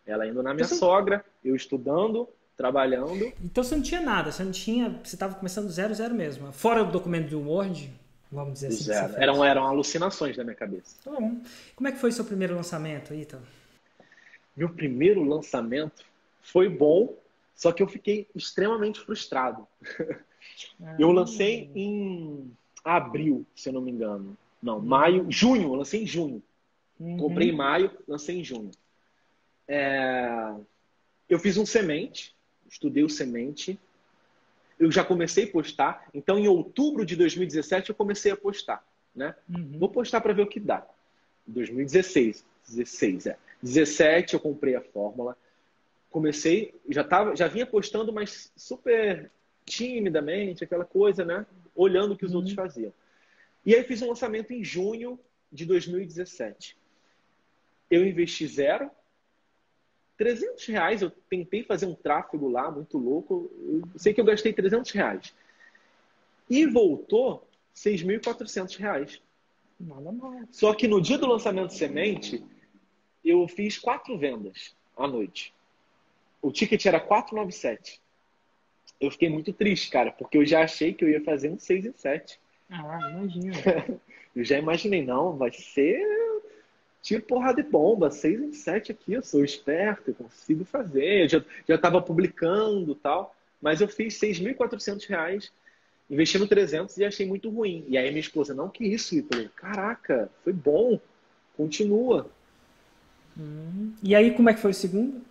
Speaker 1: Ela indo na minha sogra, eu estudando, trabalhando.
Speaker 2: Então você não tinha nada, você estava começando zero, zero mesmo. Fora o documento do Word, vamos dizer assim.
Speaker 1: Zero. Eram alucinações da minha cabeça.
Speaker 2: Tá bom. Como é que foi o seu primeiro lançamento, Ítalo?
Speaker 1: Meu primeiro lançamento foi bom, só que eu fiquei extremamente frustrado. Eu lancei em abril, se eu não me engano. Não, maio, junho, eu lancei em junho. Comprei em maio, lancei em junho. Eu fiz um semente, estudei o semente, eu já comecei a postar, então em outubro de 2017 eu comecei a postar, né? Vou postar para ver o que dá. 2016, 17 eu comprei a fórmula, comecei, já vinha postando, mas super timidamente, aquela coisa, né? Olhando o que os outros faziam. E aí fiz um lançamento em junho de 2017. Eu investi zero, R$300, eu tentei fazer um tráfego lá, muito louco. Eu sei que eu gastei R$300. E voltou R$6.400.
Speaker 2: Nada mal.
Speaker 1: Só que no dia do lançamento semente, eu fiz 4 vendas à noite. O ticket era 497. Eu fiquei muito triste, cara, porque eu já achei que eu ia fazer um 6 em 7.
Speaker 2: Imagina.
Speaker 1: Eu já imaginei, não, vai ser tiro, porrada de bomba, 6 em 7 aqui, eu sou esperto, eu consigo fazer. Já estava publicando e tal, mas eu fiz R$6.400, investi no 300 e achei muito ruim. E aí minha esposa, não, que isso, Ítalo? Caraca, foi bom, continua.
Speaker 2: E aí, como é que foi o segundo?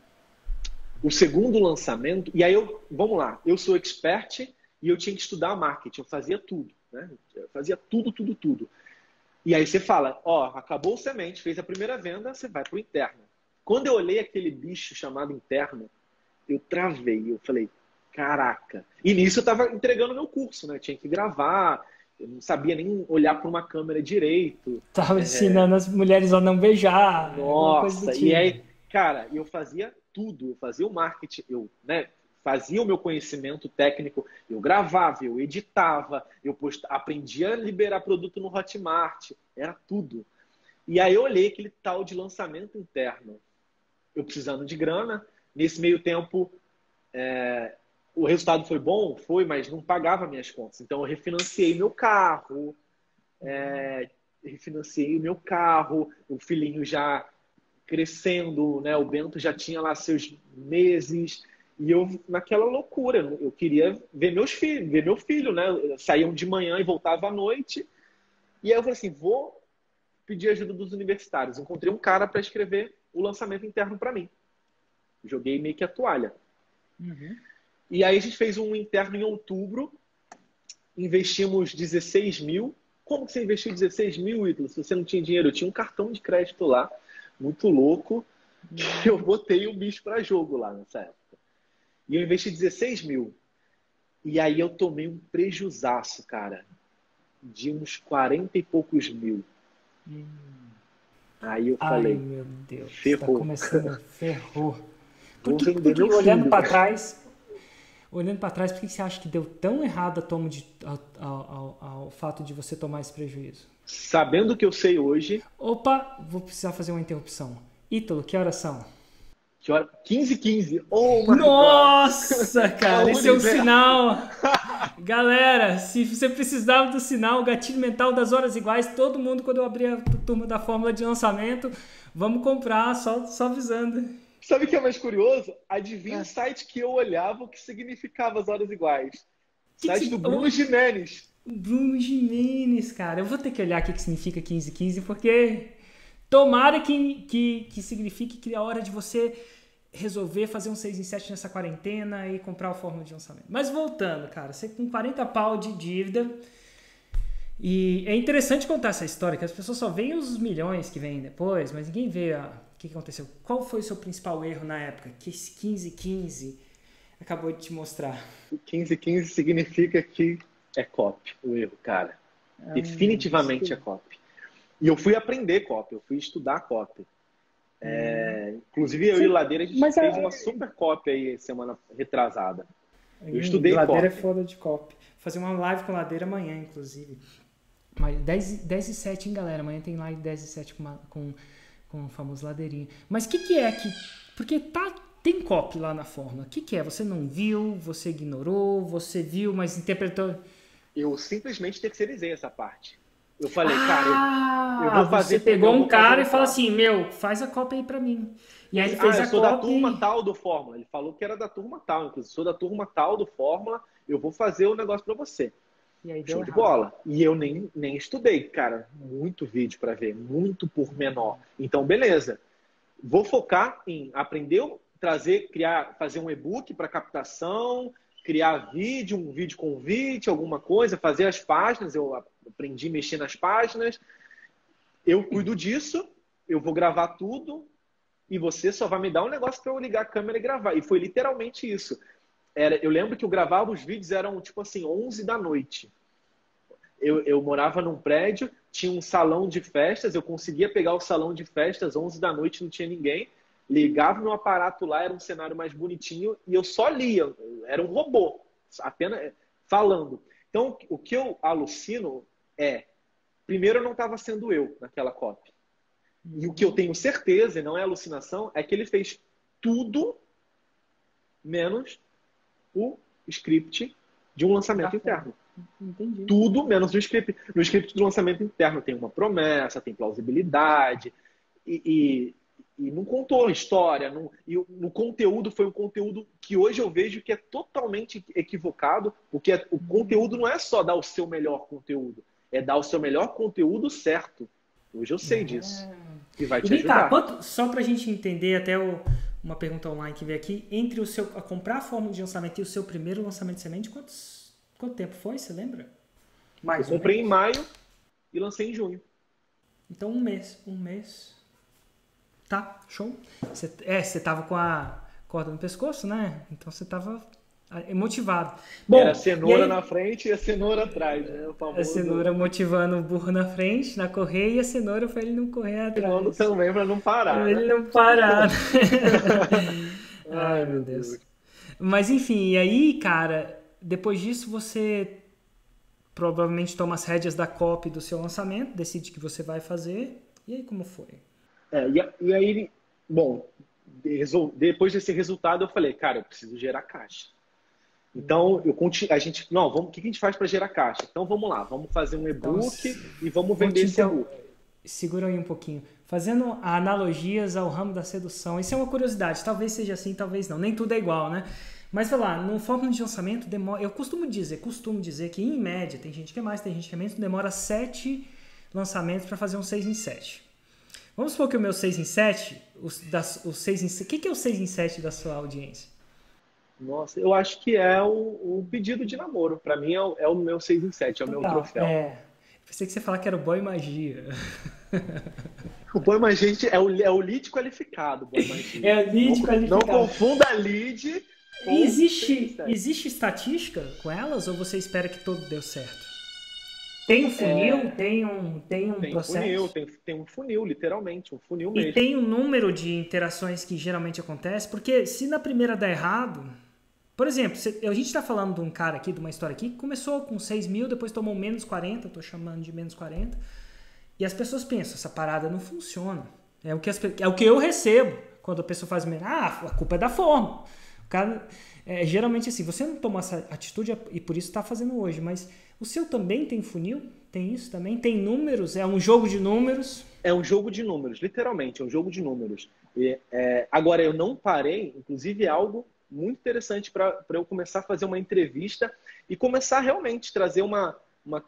Speaker 1: O segundo lançamento, e aí vamos lá, eu sou expert e eu tinha que estudar marketing, eu fazia tudo, né? Eu fazia tudo. E aí você fala, acabou o semente, fez a primeira venda, você vai pro interno. Quando eu olhei aquele bicho chamado interno, eu travei, eu falei, caraca. E nisso eu tava entregando meu curso, né? Eu tinha que gravar, eu não sabia nem olhar para uma câmera direito.
Speaker 2: Tava ensinando as mulheres a não beijar.
Speaker 1: Nossa, e aí, cara, eu fazia tudo, eu fazia o marketing, eu, né, fazia o meu conhecimento técnico, eu gravava, eu editava, aprendia a liberar produto no Hotmart, era tudo. E aí eu olhei aquele tal de lançamento interno, eu precisando de grana, nesse meio tempo o resultado foi bom? Foi, mas não pagava minhas contas, então eu refinanciei meu carro, o filhinho já crescendo, né? O Bento já tinha lá seus meses e eu naquela loucura, eu queria ver meu filho, né? Saíam de manhã e voltava à noite. E aí eu falei assim, vou pedir ajuda dos universitários. Encontrei um cara para escrever o lançamento interno para mim. Joguei meio que a toalha. E aí a gente fez um interno em outubro, investimos 16 mil. Como que você investiu 16 mil, Ítalo, se você não tinha dinheiro? Eu tinha um cartão de crédito lá, muito louco, que eu botei o bicho para jogo lá nessa época. E eu investi 16 mil. E aí eu tomei um prejuzaço, cara, de uns 40 e poucos mil. Aí eu falei,
Speaker 2: ai, meu Deus,
Speaker 1: ferrou.
Speaker 2: Tá começando, ferrou.
Speaker 1: Porque
Speaker 2: olhando para trás, por que você acha que deu tão errado ao fato de você tomar esse prejuízo?
Speaker 1: Sabendo o que eu sei hoje...
Speaker 2: Opa, vou precisar fazer uma interrupção. Ítalo, que horas são?
Speaker 1: Que hora? 15h15. Oh, my
Speaker 2: Nossa,
Speaker 1: God.
Speaker 2: cara, esse é um sinal. Galera, se você precisava do sinal, o gatilho mental das horas iguais, todo mundo, quando eu abrir a turma da fórmula de lançamento, vamos comprar, só avisando.
Speaker 1: Sabe o que é mais curioso? Adivinha o site que eu olhava o que significava as horas iguais. Site do Bruno Gimenez.
Speaker 2: Bruno Gimenez, cara. Eu vou ter que olhar o que significa 15h15, porque tomara que signifique que é a hora de você resolver fazer um 6 em 7 nessa quarentena e comprar a fórmula de lançamento. Mas voltando, cara, você com 40 pau de dívida. E é interessante contar essa história, que as pessoas só veem os milhões que vêm depois, mas ninguém vê o que aconteceu. Qual foi o seu principal erro na época? Que esse 15h15 acabou de te mostrar.
Speaker 1: O 15h15 significa que é copy o erro, cara. Definitivamente é copy. E eu fui aprender copy, eu fui estudar copy. Inclusive, eu e o Ladeira, a gente fez uma super copy aí semana retrasada. Eu estudei
Speaker 2: Ladeira
Speaker 1: copy.
Speaker 2: é foda de copy. Vou fazer uma live com Ladeira amanhã, inclusive. Mas 10 e 7, hein, galera? Amanhã tem live 10 e 7 com o famoso Ladeirinha. Mas o que é que... Porque tem copy lá na fórmula. O que é? Você não viu, você ignorou, você viu, mas interpretou...
Speaker 1: Eu simplesmente terceirizei essa parte. Eu falei, cara, eu vou fazer...
Speaker 2: Você pegou um cara e falou assim, faz a cópia aí pra mim. E aí ele fez a cópia.
Speaker 1: Eu sou da turma tal do Fórmula. Ele falou que era da turma tal, inclusive. Sou da turma tal do Fórmula, eu vou fazer o negócio pra você.
Speaker 2: E aí
Speaker 1: Show de bola. E eu nem estudei, cara. Muito vídeo pra ver, muito pormenor. Então, beleza. Vou focar em aprender, fazer um e-book para captação, criar vídeo, um vídeo convite, alguma coisa, fazer as páginas. Eu aprendi a mexer nas páginas. Eu cuido disso, eu vou gravar tudo e você só vai me dar um negócio para eu ligar a câmera e gravar. E foi literalmente isso. Eu lembro que eu gravava os vídeos, eram tipo assim, 11 da noite. Eu morava num prédio, tinha um salão de festas, eu conseguia pegar o salão de festas, 11 da noite, não tinha ninguém, ligava no aparato lá, era um cenário mais bonitinho, e eu só lia, era um robô, apenas falando. Então, o que eu alucino primeiro eu não estava sendo eu naquela copy. E o que eu tenho certeza, e não é alucinação, é que ele fez tudo menos o script de um lançamento interno.
Speaker 2: Entendi.
Speaker 1: Tudo menos o script. No script do lançamento interno tem uma promessa, tem plausibilidade e não contou a história. E no conteúdo foi um conteúdo que hoje eu vejo que é totalmente equivocado, porque o conteúdo não é só dar o seu melhor conteúdo, é dar o seu melhor conteúdo certo. Hoje eu sei disso. E vai te ajudar.
Speaker 2: Só pra gente entender até uma pergunta online que veio aqui, entre a comprar a fórmula de lançamento e o seu primeiro lançamento de semente, quanto tempo foi, você lembra?
Speaker 1: Eu comprei em maio e lancei em junho.
Speaker 2: Então um mês. Tá, show. Você tava com a corda no pescoço, né? Então você tava motivado.
Speaker 1: Bom, era a cenoura na frente e a cenoura atrás, né?
Speaker 2: A cenoura motivando o burro na frente, na correia, e a cenoura pra ele não correr atrás.
Speaker 1: Também pra não parar.
Speaker 2: Pra ele não parar. Ai, meu Deus. Mas enfim, e aí, cara, depois disso você provavelmente toma as rédeas da copy do seu lançamento, decide o que você vai fazer. E aí, como foi?
Speaker 1: E aí, bom, depois desse resultado eu falei, cara, eu preciso gerar caixa. Então, o que a gente faz para gerar caixa? Então, vamos lá, vamos fazer um e-book e vamos vender esse e-book.
Speaker 2: Segura aí um pouquinho. Fazendo analogias ao ramo da sedução, isso é uma curiosidade, talvez seja assim, talvez não, nem tudo é igual, né? Mas, vai lá, no fórmula de lançamento, eu costumo dizer que, em média, tem gente que é mais, tem gente que é menos, demora 7 lançamentos para fazer um 6 em 7. Vamos supor que o meu 6 em 7, o 6 em 7, o que é o 6 em 7 da sua audiência?
Speaker 1: Nossa, eu acho que é o pedido de namoro. Para mim é o meu 6 em 7, é o meu troféu.
Speaker 2: Pensei que você ia falar que era o boy magia.
Speaker 1: O boy magia é o lead qualificado. Boy magia.
Speaker 2: É o lead qualificado.
Speaker 1: Não confunda lead com
Speaker 2: existe estatística com elas ou você espera que tudo deu certo? Tem um funil? Tem um processo?
Speaker 1: Tem um funil, literalmente, um funil mesmo.
Speaker 2: E tem um número de interações que geralmente acontece, porque se na primeira der errado... Por exemplo, a gente está falando de um cara aqui, de uma história aqui, que começou com 6 mil, depois tomou menos 40, estou chamando de menos 40, e as pessoas pensam, essa parada não funciona. É o que eu recebo quando a pessoa faz... a culpa é da forma. O cara, geralmente assim, você não tomou essa atitude e por isso está fazendo hoje, mas o seu também tem funil? Tem isso também? Tem números? É um jogo de números?
Speaker 1: É um jogo de números, literalmente, é um jogo de números. Agora, eu não parei, inclusive é algo muito interessante para eu começar a fazer uma entrevista e começar realmente a trazer uma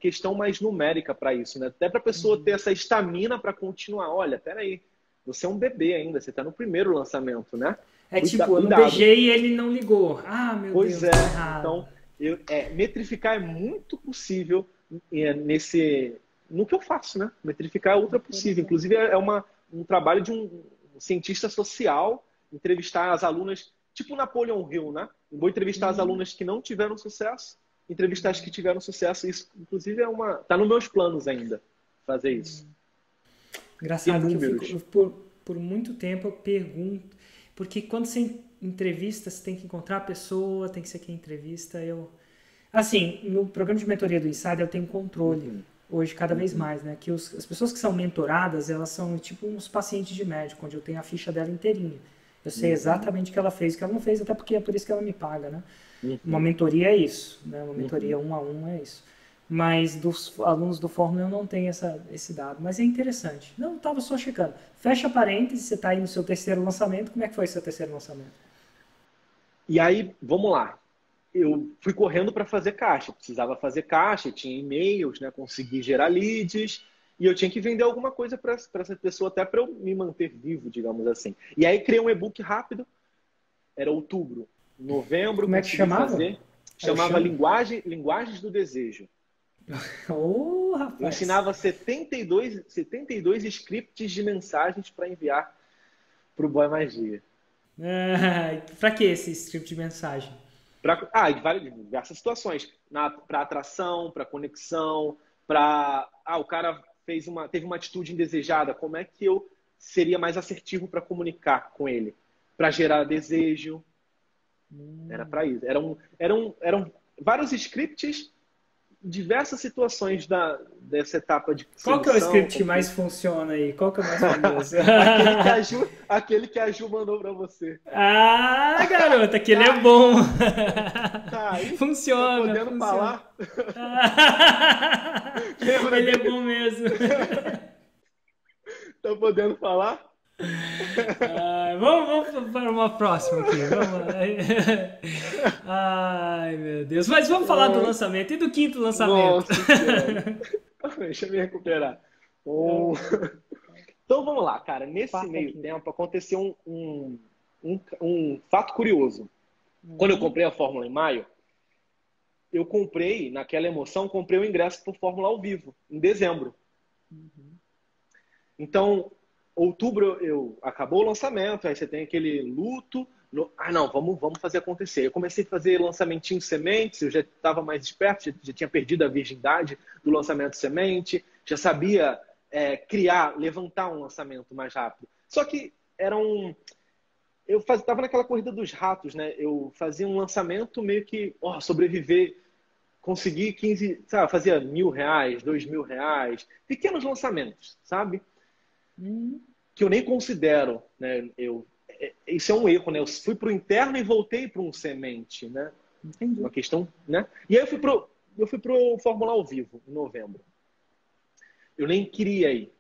Speaker 1: questão mais numérica para isso, né? Até para a pessoa ter essa estamina para continuar. Olha, peraí, você é um bebê ainda, você está no primeiro lançamento, né?
Speaker 2: Eu não beijei e ele não ligou. Ah, meu Deus,
Speaker 1: tá errado. Então, metrificar é muito possível no que eu faço, né? Metrificar é ultra possível. Inclusive, é um trabalho de um cientista social, entrevistar as alunas, tipo Napoleon Hill, né? Eu vou entrevistar as alunas que não tiveram sucesso, entrevistar as que tiveram sucesso. Isso, inclusive, tá nos meus planos ainda, fazer isso.
Speaker 2: Engraçado que
Speaker 1: números.
Speaker 2: por muito tempo eu pergunto, porque quando você entrevista, você tem que encontrar a pessoa, tem que ser quem entrevista. Assim, no programa de mentoria do Insider eu tenho controle,
Speaker 1: Uhum,
Speaker 2: hoje cada vez
Speaker 1: uhum,
Speaker 2: mais, né? Que as pessoas que são mentoradas, elas são tipo uns pacientes de médico, onde eu tenho a ficha dela inteirinha. Eu sei
Speaker 1: uhum,
Speaker 2: exatamente o que ela fez, o que ela não fez, até porque é por isso que ela me paga, né? Uma
Speaker 1: uhum,
Speaker 2: mentoria é isso, né? Uma mentoria
Speaker 1: uhum.
Speaker 2: 1 a 1 é isso. Mas dos alunos do Fórmula eu não tenho esse dado. Mas é interessante. Não, estava só checando. Fecha parênteses, você está aí no seu terceiro lançamento. Como é que foi seu terceiro lançamento?
Speaker 1: E aí, vamos lá. Eu fui correndo para fazer caixa. Precisava fazer caixa, tinha e-mails, né? Consegui gerar leads e eu tinha que vender alguma coisa para essa pessoa até para eu me manter vivo, digamos assim. E aí criei um e-book rápido. Era outubro, novembro
Speaker 2: Como é que
Speaker 1: consegui
Speaker 2: chamava?
Speaker 1: fazer. Chamava
Speaker 2: Alexandre?
Speaker 1: Linguagens do Desejo.
Speaker 2: Ô,
Speaker 1: Eu
Speaker 2: rapaz.
Speaker 1: ensinava 72 scripts de mensagens para enviar para o Boy Magia.
Speaker 2: Pra que esse script de mensagem?
Speaker 1: Em várias diversas situações. Para atração, para conexão, para. O cara teve uma atitude indesejada. Como é que eu seria mais assertivo para comunicar com ele? Para gerar desejo. Era para isso. Eram vários scripts, diversas situações dessa etapa de
Speaker 2: Qual que é o
Speaker 1: sedução,
Speaker 2: script que mais
Speaker 1: conquista.
Speaker 2: funciona aí? Qual que é o mais famoso?
Speaker 1: aquele que a Ju mandou para você.
Speaker 2: Ah, garota, aquele é
Speaker 1: Tá
Speaker 2: bom.
Speaker 1: aí, tá aí. Tô
Speaker 2: Funciona,
Speaker 1: podendo
Speaker 2: funciona.
Speaker 1: falar? Lembra
Speaker 2: Ele é
Speaker 1: dele?
Speaker 2: bom mesmo.
Speaker 1: Tô podendo falar?
Speaker 2: Vamos para uma próxima aqui. Vamos. Ai, meu Deus. Mas vamos falar do
Speaker 1: Ai,
Speaker 2: lançamento e do quinto lançamento.
Speaker 1: nossa senhora. Deixa eu me recuperar. Um, Então vamos lá, cara. Nesse
Speaker 2: Quarta
Speaker 1: meio
Speaker 2: quinta.
Speaker 1: tempo aconteceu um fato curioso. Quando eu comprei a Fórmula em maio, eu comprei, naquela emoção, comprei o ingresso para o Fórmula ao vivo, em dezembro. Então, outubro acabou o lançamento, aí você tem aquele luto. Não, vamos fazer acontecer. Eu comecei a fazer lançamentinho sementes, eu já estava mais esperto, já tinha perdido a virgindade do lançamento semente, já sabia criar, levantar um lançamento mais rápido. Só que eu estava naquela corrida dos ratos, né? Eu fazia um lançamento meio que, sobreviver, conseguir 15, sabe? Fazia R$ 1.000, R$ 2.000, pequenos lançamentos, sabe? Que eu nem considero, né? Isso é um erro, né? Eu fui para o interno e voltei para um semente, né?
Speaker 2: Entendi.
Speaker 1: Uma questão, né? E aí eu fui pro Fórmula ao vivo em novembro. Eu nem queria ir.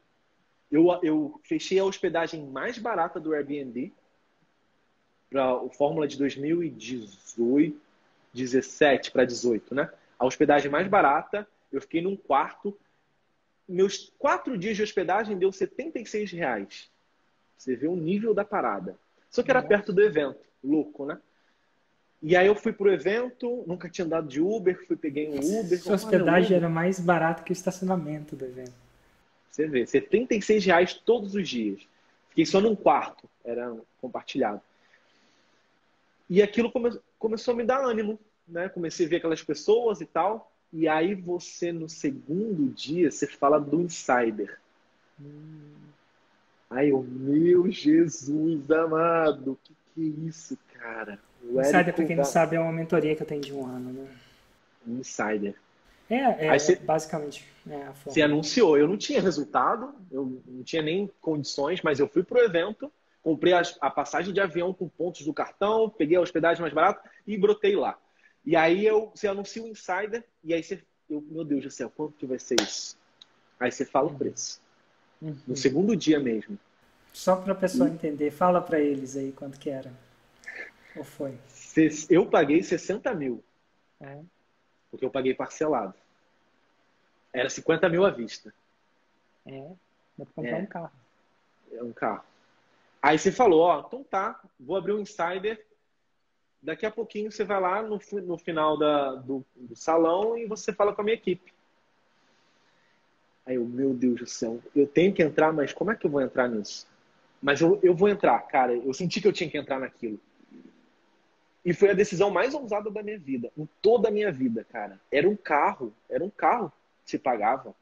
Speaker 1: Eu fechei a hospedagem mais barata do Airbnb para o Fórmula de 2018, 17 para 18, né? A hospedagem mais barata, eu fiquei num quarto. Meus 4 dias de hospedagem deu R$ 76. Você vê o nível da parada. Só que era perto
Speaker 2: Nossa.
Speaker 1: do evento. Louco, né? E aí eu fui pro evento, nunca tinha andado de Uber, peguei um Uber.
Speaker 2: Sua
Speaker 1: Meu
Speaker 2: hospedagem
Speaker 1: Uber.
Speaker 2: era mais barata que o estacionamento do evento.
Speaker 1: Você vê, R$ 76 todos os dias. Fiquei só num quarto, era compartilhado. E aquilo começou a me dar ânimo, né? Comecei a ver aquelas pessoas e tal. E aí você, no segundo dia, você fala do Insider. Aí meu Jesus amado, que é isso, cara? O
Speaker 2: Insider, pra
Speaker 1: Érico
Speaker 2: quem não
Speaker 1: vai.
Speaker 2: sabe, é uma mentoria que eu tenho de 1 ano, né?
Speaker 1: Insider. Aí
Speaker 2: É
Speaker 1: você,
Speaker 2: basicamente a
Speaker 1: você
Speaker 2: fórmula.
Speaker 1: anunciou. Eu não tinha resultado, eu não tinha nem condições, mas eu fui pro evento, comprei a passagem de avião com pontos do cartão, peguei a hospedagem mais barata e brotei lá. E aí você anuncia o Insider, e aí meu Deus do céu, quanto que vai ser isso? Aí você fala o preço. No segundo dia mesmo.
Speaker 2: Só pra pessoa
Speaker 1: E
Speaker 2: entender, fala pra eles aí quanto que era. Ou foi?
Speaker 1: eu paguei 60 mil,
Speaker 2: É,
Speaker 1: porque eu paguei parcelado. Era 50 mil à vista.
Speaker 2: dá pra comprar um
Speaker 1: É,
Speaker 2: carro.
Speaker 1: é um carro. Aí você falou, então tá, vou abrir um Insider. Daqui a pouquinho você vai lá no final do salão e você fala com a minha equipe. Aí meu Deus do céu, eu tenho que entrar, mas como é que eu vou entrar nisso? Mas eu vou entrar, cara. Eu senti que eu tinha que entrar naquilo. E foi a decisão mais ousada da minha vida, em toda a minha vida, cara. Era um carro que se pagava.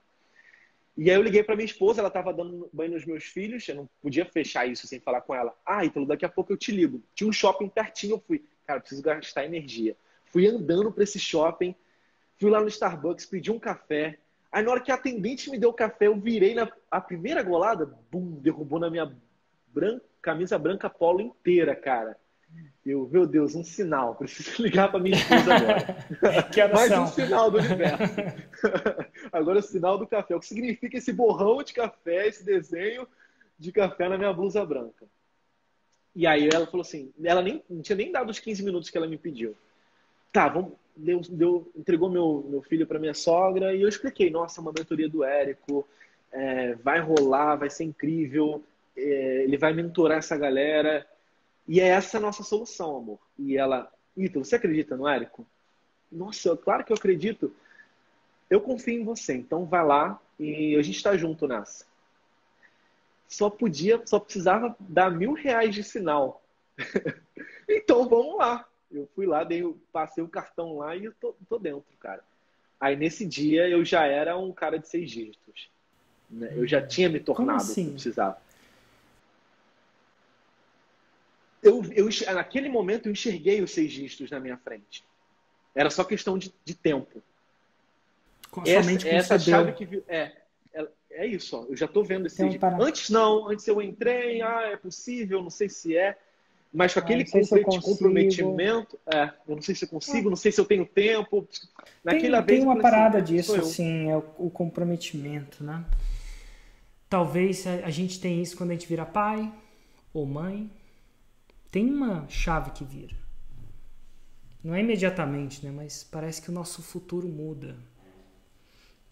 Speaker 1: E aí eu liguei para minha esposa, ela estava dando banho nos meus filhos, eu não podia fechar isso sem falar com ela. Ah, Ítalo, daqui a pouco eu te ligo. Tinha um shopping pertinho, eu fui, cara, preciso gastar energia. Fui andando para esse shopping, fui lá no Starbucks, pedi um café. Aí na hora que a atendente me deu o café, eu virei a primeira golada, bum, derrubou na minha camisa branca polo inteira, cara. Meu Deus, um sinal. Preciso ligar para minha esposa agora.
Speaker 2: Que
Speaker 1: Mais
Speaker 2: oração.
Speaker 1: um sinal do universo. Agora o sinal do café. O que significa esse borrão de café, esse desenho de café na minha blusa branca? E aí ela falou assim, ela não tinha nem dado os 15 minutos que ela me pediu. Tá, vamos, entregou meu filho para minha sogra e eu expliquei, nossa, uma mentoria do Érico, vai rolar, vai ser incrível, ele vai mentorar essa galera. E é essa a nossa solução, amor. E ela, Ítalo, você acredita no Érico? Nossa, claro que eu acredito. Eu confio em você, então vai lá e a gente está junto nessa. Só precisava dar R$ 1.000 de sinal. Então vamos lá. Eu fui lá, passei o cartão lá e eu tô dentro, cara. Aí nesse dia eu já era um cara de 6 dígitos. Né? Eu já tinha me tornado o que eu precisava. Naquele momento eu enxerguei os 6 dígitos na minha frente. Era só questão de tempo. Essa chave que é isso, ó. Eu já estou vendo esse 6 dígitos. Antes eu entrei, é possível, não sei se é, mas com aquele comprometimento, eu não sei se eu consigo, não sei se eu tenho tempo.
Speaker 2: Tem uma parada disso, assim, é o comprometimento, né? Talvez a gente tenha isso quando a gente vira pai ou mãe. Tem uma chave que vira. Não é imediatamente, né? Mas parece que o nosso futuro muda.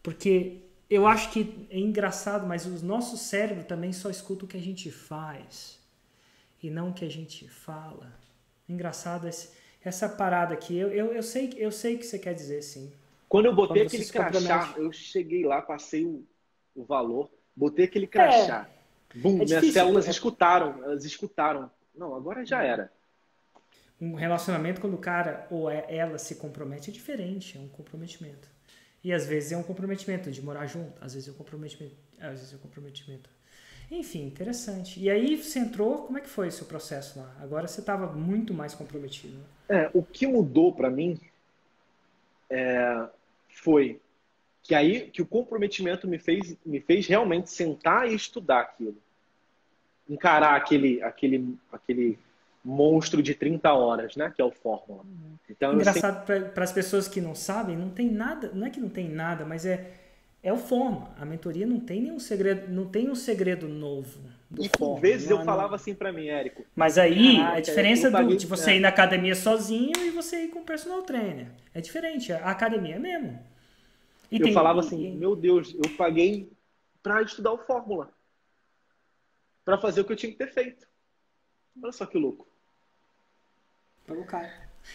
Speaker 2: Porque eu acho que é engraçado, mas o nosso cérebro também só escuta o que a gente faz e não o que a gente fala. É engraçado essa parada aqui. Eu sei o que você quer dizer, sim.
Speaker 1: Quando eu botei aquele crachá, eu cheguei lá, passei o valor, botei aquele crachá. Bum, minhas células elas escutaram. Não, agora já era.
Speaker 2: Um relacionamento, quando o cara ou ela se compromete, é diferente, é um comprometimento. E às vezes é um comprometimento de morar junto, às vezes é um comprometimento. Enfim, interessante. E aí você entrou, como é que foi o seu processo lá? Agora você estava muito mais comprometido.
Speaker 1: O que mudou para mim foi que o comprometimento me fez realmente sentar e estudar aquilo. Encarar aquele monstro de 30 horas, né? Que é o Fórmula. Então,
Speaker 2: engraçado, para as pessoas que não sabem, não tem nada, não é que não tem nada, mas é o Fórmula. A mentoria não tem nenhum segredo, não tem um segredo novo.
Speaker 1: E por vezes eu falava assim para mim, Érico.
Speaker 2: Mas aí, a diferença de você ir na academia sozinho e você ir com o personal trainer. É diferente, a academia é mesmo.
Speaker 1: Eu falava assim, meu Deus, eu paguei para estudar o Fórmula. Para fazer o que eu tinha que ter feito. Olha só que louco.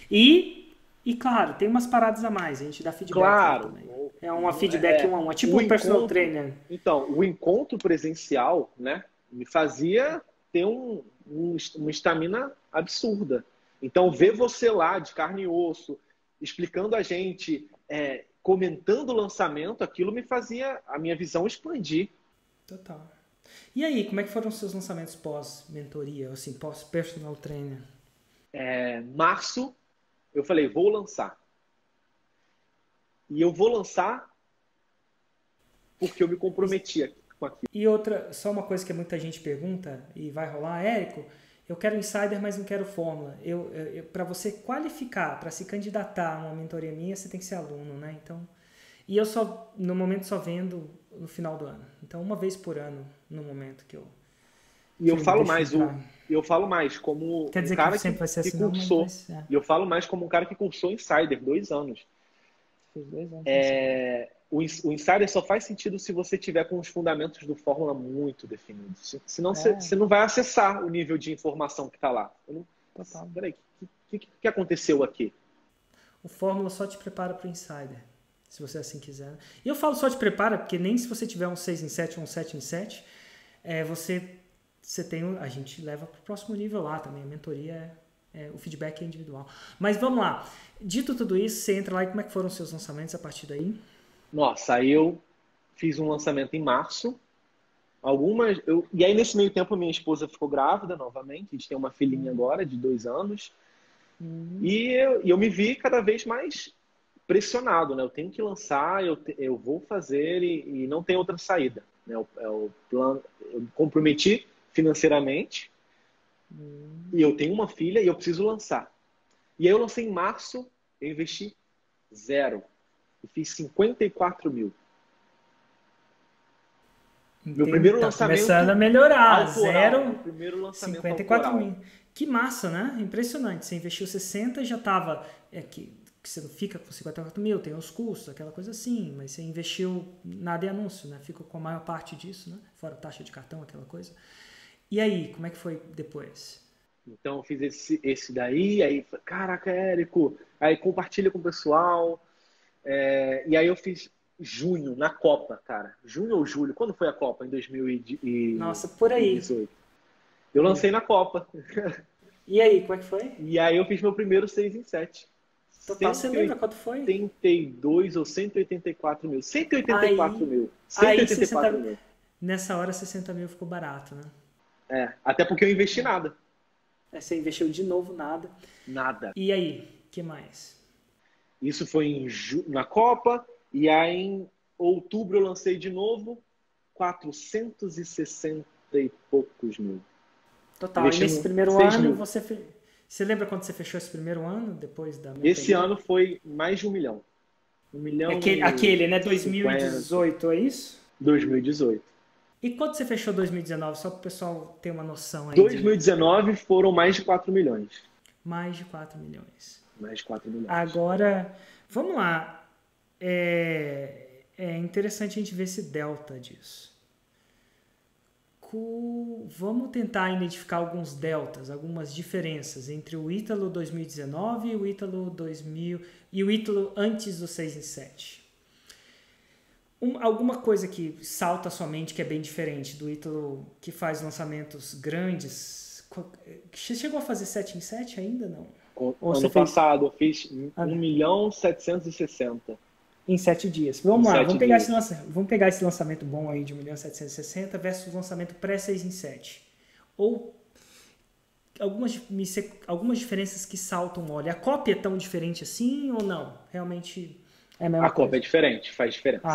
Speaker 2: E claro, tem umas paradas a mais. A gente dá feedback.
Speaker 1: Claro.
Speaker 2: Também. É uma feedback one-on-one. Tipo um personal trainer.
Speaker 1: Então, o encontro presencial, né? Me fazia ter uma estamina absurda. Então, ver você lá, de carne e osso, explicando a gente, comentando o lançamento, aquilo me fazia a minha visão expandir.
Speaker 2: Total. E aí, como é que foram os seus lançamentos pós-mentoria, assim, pós-personal trainer?
Speaker 1: Março, eu falei, vou lançar. E eu vou lançar porque eu me comprometi com aquilo.
Speaker 2: E só uma coisa que muita gente pergunta, e vai rolar, Érico, eu quero Insider, mas não quero Fórmula. Para você qualificar, para se candidatar a uma mentoria minha, você tem que ser aluno, né? Então, e eu no momento, só vendo no final do ano. Então, uma vez por ano, no momento que eu...
Speaker 1: E eu falo mais como
Speaker 2: Quer dizer
Speaker 1: um cara
Speaker 2: que sempre vai ser assim,
Speaker 1: cursou. E eu falo mais como um cara que cursou Insider 2 anos.
Speaker 2: Fiz 2 anos.
Speaker 1: O Insider só faz sentido se você tiver com os fundamentos do Fórmula muito definidos. Senão você não vai acessar o nível de informação que está lá. Peraí, o que aconteceu aqui?
Speaker 2: O Fórmula só te prepara para o Insider, se você assim quiser. E eu falo só te prepara, porque nem se você tiver um 6 em 7 ou um 7 em 7, você tem, a gente leva para o próximo nível lá também. A mentoria o feedback é individual. Mas vamos lá. Dito tudo isso, você entra lá e como é que foram os seus lançamentos a partir daí?
Speaker 1: Nossa, aí eu fiz um lançamento em março. E aí, nesse meio tempo, a minha esposa ficou grávida novamente. A gente tem uma filhinha agora, de 2 anos. E eu me vi cada vez mais pressionado, né? Eu tenho que lançar, eu vou fazer e não tem outra saída, né? O plano, eu me comprometi financeiramente e eu tenho uma filha e eu preciso lançar. E aí eu lancei em março, eu investi 0 e fiz 54 mil. Meu primeiro lançamento
Speaker 2: começando a melhorar.
Speaker 1: autoral,
Speaker 2: Zero,
Speaker 1: meu primeiro lançamento
Speaker 2: 54
Speaker 1: autoral.
Speaker 2: mil. Que massa, né? Impressionante. Você investiu 60 e já estava... que você não fica com 54 mil, tem os custos, aquela coisa assim, mas você investiu nada em anúncio, né? Fica com a maior parte disso, né? Fora taxa de cartão, aquela coisa. E aí, como é que foi depois?
Speaker 1: Então, eu fiz esse daí, aí, caraca, Érico, aí compartilha com o pessoal. E aí eu fiz junho, na Copa, cara. Junho ou julho? Quando foi a Copa? Em 2018.
Speaker 2: Nossa, por aí.
Speaker 1: Eu lancei na Copa.
Speaker 2: E aí, como é que foi?
Speaker 1: E aí eu fiz meu primeiro 6 em 7.
Speaker 2: Total, você lembra quanto foi?
Speaker 1: 182 ou 184 mil. 184 mil.
Speaker 2: Aí,
Speaker 1: 184 mil.
Speaker 2: Nessa hora, 60 mil ficou barato, né?
Speaker 1: Até porque eu investi nada.
Speaker 2: Você investiu de novo nada.
Speaker 1: Nada.
Speaker 2: E aí, o que mais?
Speaker 1: Isso foi na Copa. E aí, em outubro, eu lancei de novo 460 e poucos mil.
Speaker 2: Total. E nesse primeiro ano, você lembra quando você fechou esse primeiro ano? Depois da
Speaker 1: Esse ano foi mais de 1 milhão. 1 milhão.
Speaker 2: Aquele, né? 2018, é isso?
Speaker 1: 2018.
Speaker 2: E quando você fechou 2019? Só para o pessoal ter uma noção aí.
Speaker 1: 2019 foram mais de 4 milhões.
Speaker 2: Mais de 4 milhões.
Speaker 1: Mais de 4 milhões.
Speaker 2: Agora, vamos lá. É interessante a gente ver esse delta disso. Vamos tentar identificar alguns deltas, algumas diferenças entre o Ítalo 2019 e o Ítalo 2000 e o Ítalo antes do 6 em 7. Alguma coisa que salta à sua mente que é bem diferente do Ítalo que faz lançamentos grandes. Você chegou a fazer 7 em 7 ainda, não?
Speaker 1: Ano passado eu fiz 1.760.000.
Speaker 2: Em 7 dias. Vamos lá, vamos pegar esse lançamento bom aí de 1.760.000 versus o lançamento pré-6 em 7. Ou algumas diferenças que saltam o olho. A cópia é tão diferente assim ou não? Realmente é a mesma coisa?
Speaker 1: A cópia é diferente, faz diferença.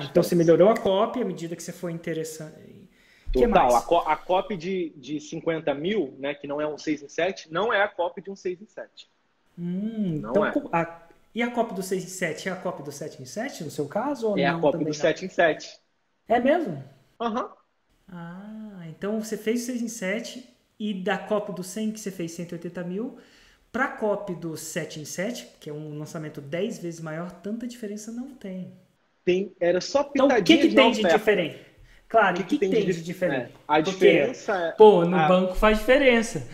Speaker 2: Então você melhorou a cópia à medida que você foi interessante.
Speaker 1: Total, a cópia de 50 mil, né, que não é um 6 em 7, não é a cópia de um 6 em 7.
Speaker 2: Não então, é. E a cópia do 6 em 7 é a cópia do 7 em 7, no seu caso? Ou
Speaker 1: é
Speaker 2: não,
Speaker 1: a cópia do 7 em 7.
Speaker 2: É mesmo?
Speaker 1: Aham.
Speaker 2: Então você fez o 6 em 7 e da cópia do 100 que você fez 180 mil, para a cópia do 7 em 7, que é um lançamento 10 vezes maior, tanta diferença não tem.
Speaker 1: Era só pitadinha.
Speaker 2: Então o que tem de diferente? Claro, o que tem de diferente?
Speaker 1: A diferença
Speaker 2: no banco faz diferença.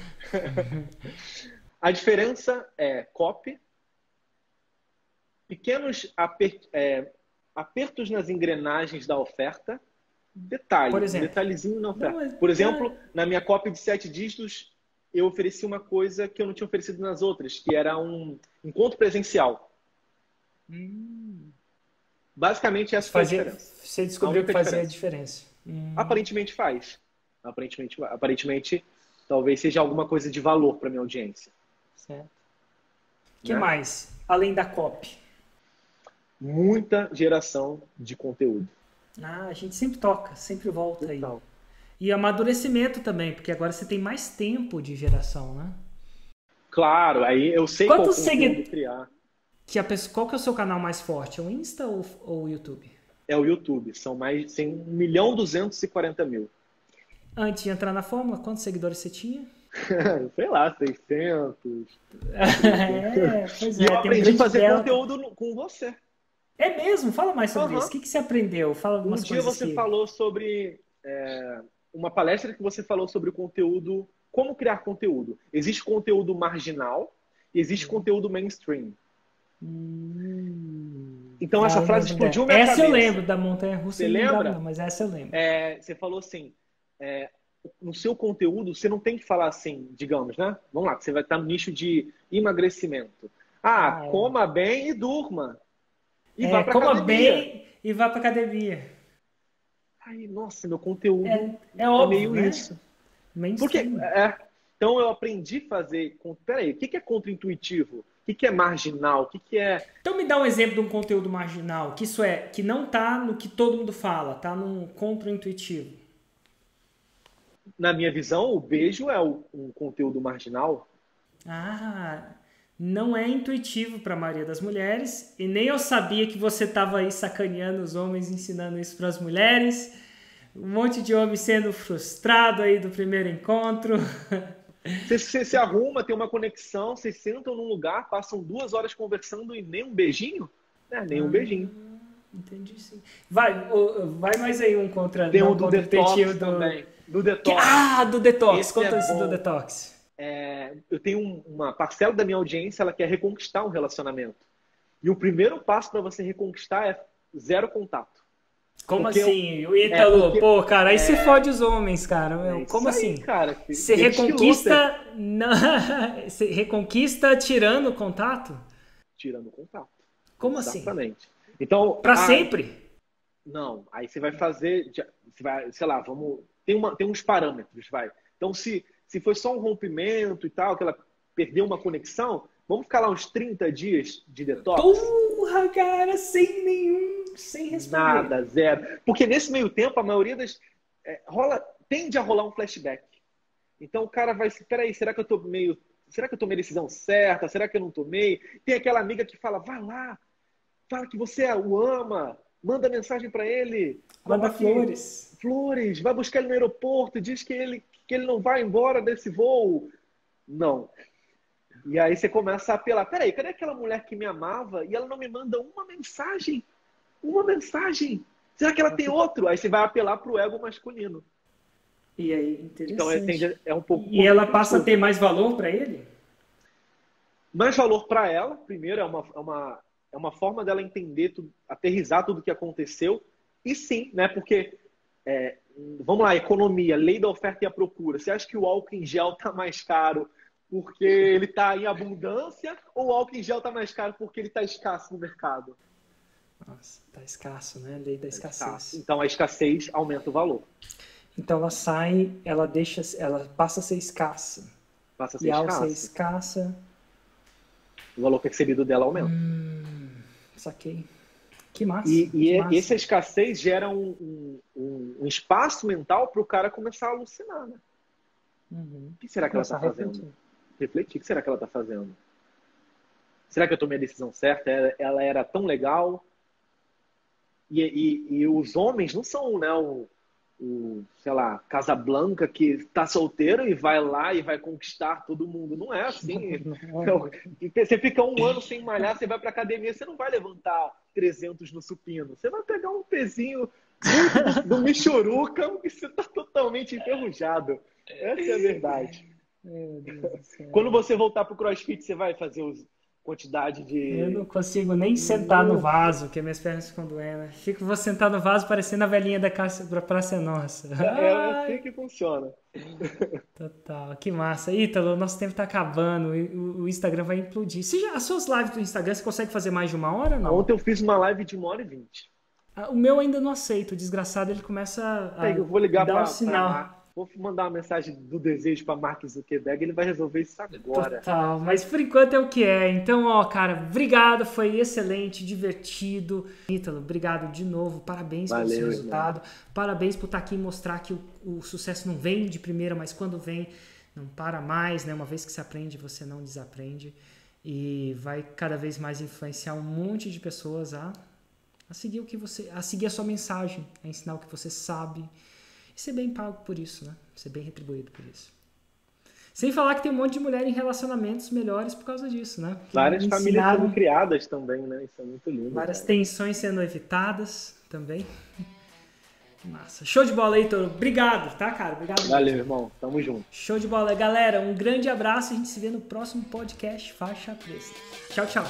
Speaker 1: A diferença é copy, pequenos apertos nas engrenagens da oferta, detalhezinho na oferta. Por exemplo, na minha copy de 7 dígitos, eu ofereci uma coisa que eu não tinha oferecido nas outras, que era um encontro presencial. Basicamente, essa foi a diferença.
Speaker 2: Você descobriu que fazia a diferença.
Speaker 1: Aparentemente faz. Aparentemente, talvez seja alguma coisa de valor para minha audiência.
Speaker 2: Certo. O que mais? Além da copy?
Speaker 1: Muita geração de conteúdo.
Speaker 2: A gente sempre toca, sempre volta aí. E amadurecimento também, porque agora você tem mais tempo de geração, né?
Speaker 1: Claro, aí eu sei qual conteúdo criar.
Speaker 2: Qual que é o seu canal mais forte? É o Insta ou o YouTube?
Speaker 1: É o YouTube. Tem 1.240.000.
Speaker 2: Antes de entrar na fórmula, quantos seguidores você tinha?
Speaker 1: Sei lá, 600.
Speaker 2: Pois
Speaker 1: e eu aprendi a fazer conteúdo com você.
Speaker 2: É mesmo? Fala mais sobre isso. O que você aprendeu? Fala algumas coisas.
Speaker 1: Um dia você falou sobre... uma palestra que você falou sobre o conteúdo... Como criar conteúdo. Existe conteúdo marginal e existe conteúdo mainstream. Então essa frase explodiu minha cabeça.
Speaker 2: Essa eu lembro da montanha-russa.
Speaker 1: Você lembra?
Speaker 2: Não, mas essa eu lembro.
Speaker 1: Você falou assim... no seu conteúdo, você não tem que falar assim, digamos, né? Vamos lá, você vai estar no nicho de emagrecimento. Coma bem e durma. E vá para academia.
Speaker 2: Coma bem e vá para academia.
Speaker 1: Aí, nossa, meu conteúdo
Speaker 2: é óbvio,
Speaker 1: meio
Speaker 2: né?
Speaker 1: isso. Porque, então eu aprendi a fazer... Peraí, o que é contra-intuitivo? O que é marginal? O que é...
Speaker 2: Então me dá um exemplo de um conteúdo marginal, que isso é, que não tá no que todo mundo fala, tá no contra-intuitivo.
Speaker 1: Na minha visão, o beijo é um conteúdo marginal.
Speaker 2: Ah, não é intuitivo para a maioria das mulheres, e nem eu sabia que você tava aí sacaneando os homens, ensinando isso para as mulheres. Um monte de homem sendo frustrado aí do primeiro encontro.
Speaker 1: Você se arruma, tem uma conexão, vocês sentam num lugar, passam 2 horas conversando e nem um beijinho? Nem um beijinho.
Speaker 2: Entendi, sim. Vai mais aí um contra...
Speaker 1: Tem
Speaker 2: não,
Speaker 1: um do
Speaker 2: contra
Speaker 1: detox também. Do detox.
Speaker 2: Do detox.
Speaker 1: Esse
Speaker 2: Conta
Speaker 1: é
Speaker 2: isso
Speaker 1: bom.
Speaker 2: do detox.
Speaker 1: Eu tenho uma parcela da minha audiência, ela quer reconquistar um relacionamento. E o primeiro passo para você reconquistar é 0 contato.
Speaker 2: Como assim? O Ítalo, pô, cara, aí você fode os homens, cara. Como
Speaker 1: aí,
Speaker 2: assim?
Speaker 1: Cara,
Speaker 2: você reconquista. Você reconquista tirando o contato?
Speaker 1: Tirando o contato.
Speaker 2: Como
Speaker 1: Exatamente.
Speaker 2: assim?
Speaker 1: Então,
Speaker 2: pra sempre?
Speaker 1: Não. Aí você vai fazer. Você vai, sei lá, tem uns parâmetros, vai. Então, se foi só um rompimento e tal, que ela perdeu uma conexão, vamos ficar lá uns 30 dias de detox?
Speaker 2: Porra, cara, sem responder.
Speaker 1: Nada, 0. Porque nesse meio tempo, a maioria tende a rolar um flashback. Então o cara vai se, peraí, será que eu tomei a decisão certa? Será que eu não tomei? Tem aquela amiga que fala, vai lá, fala que você o ama, manda mensagem para ele.
Speaker 2: Manda flores.
Speaker 1: Flores, vai buscar ele no aeroporto, diz que ele não vai embora desse voo. Não. E aí você começa a apelar, peraí, cadê aquela mulher que me amava e ela não me manda uma mensagem? Uma mensagem. Será que ela tem outro? Aí você vai apelar pro ego masculino.
Speaker 2: E aí, interessante.
Speaker 1: Então é um pouco...
Speaker 2: E ela passa a ter mais valor para ele?
Speaker 1: Mais valor para ela, primeiro, é uma forma dela entender tudo, aterrissar tudo o que aconteceu. E sim, né? Porque, vamos lá, economia, lei da oferta e a procura. Você acha que o álcool em gel tá mais caro porque ele tá em abundância ou o álcool em gel tá mais caro porque ele tá escasso no mercado?
Speaker 2: Nossa, tá escasso, né? Lei da escassez.
Speaker 1: Então a escassez aumenta o valor.
Speaker 2: Então ela passa a ser escassa.
Speaker 1: Passa a ser
Speaker 2: e
Speaker 1: escassa.
Speaker 2: ao ser escassa,
Speaker 1: o valor percebido dela aumenta.
Speaker 2: Saquei. Que massa.
Speaker 1: E essa escassez gera um espaço mental para o cara começar a alucinar, né? O que será que ela está fazendo? Refletir. O que será que ela está fazendo? Será que eu tomei a decisão certa? Ela era tão legal? E os homens não são, né, sei lá, Casablanca que tá solteiro e vai lá e vai conquistar todo mundo. Não é assim. Você fica 1 ano sem malhar, você vai pra academia, você não vai levantar 300 no supino. Você vai pegar um pezinho do Michuruca e você tá totalmente enferrujado. Essa é a verdade.
Speaker 2: Meu Deus do céu.
Speaker 1: Quando você voltar pro CrossFit, você vai fazer quantidade de...
Speaker 2: Eu não consigo nem sentar no vaso, porque minhas pernas ficam doendo. Vou sentar no vaso parecendo a velhinha da Praça Nossa.
Speaker 1: É assim que funciona.
Speaker 2: Total, que massa. Ítalo, nosso tempo tá acabando, o Instagram vai implodir. As suas lives do Instagram, você consegue fazer mais de 1 hora ou não?
Speaker 1: Ontem eu fiz uma live de 1h20.
Speaker 2: O meu ainda não aceito, o desgraçado, ele começa a
Speaker 1: eu vou ligar
Speaker 2: dar o sinal.
Speaker 1: Vou mandar uma mensagem do desejo para Mark Zuckerberg, ele vai resolver isso agora.
Speaker 2: Total, mas por enquanto é o que é. Então, cara, obrigado, foi excelente, divertido. Ítalo, obrigado de novo, parabéns pelo seu resultado. Irmão. Parabéns por estar aqui e mostrar que o sucesso não vem de primeira, mas quando vem, não para mais, né? Uma vez que você aprende, você não desaprende. E vai cada vez mais influenciar um monte de pessoas a seguir a seguir a sua mensagem, a ensinar o que você sabe. E ser bem pago por isso, né? Ser bem retribuído por isso. Sem falar que tem um monte de mulher em relacionamentos melhores por causa disso, né? Que
Speaker 1: várias famílias sendo criadas também, né? Isso é muito lindo.
Speaker 2: Várias tensões sendo evitadas também. Massa. Show de bola, Heitor. Obrigado, tá, cara? Obrigado.
Speaker 1: Valeu, irmão. Tamo junto.
Speaker 2: Show de bola. Galera, um grande abraço. A gente se vê no próximo podcast Faixa Preta. Tchau, tchau.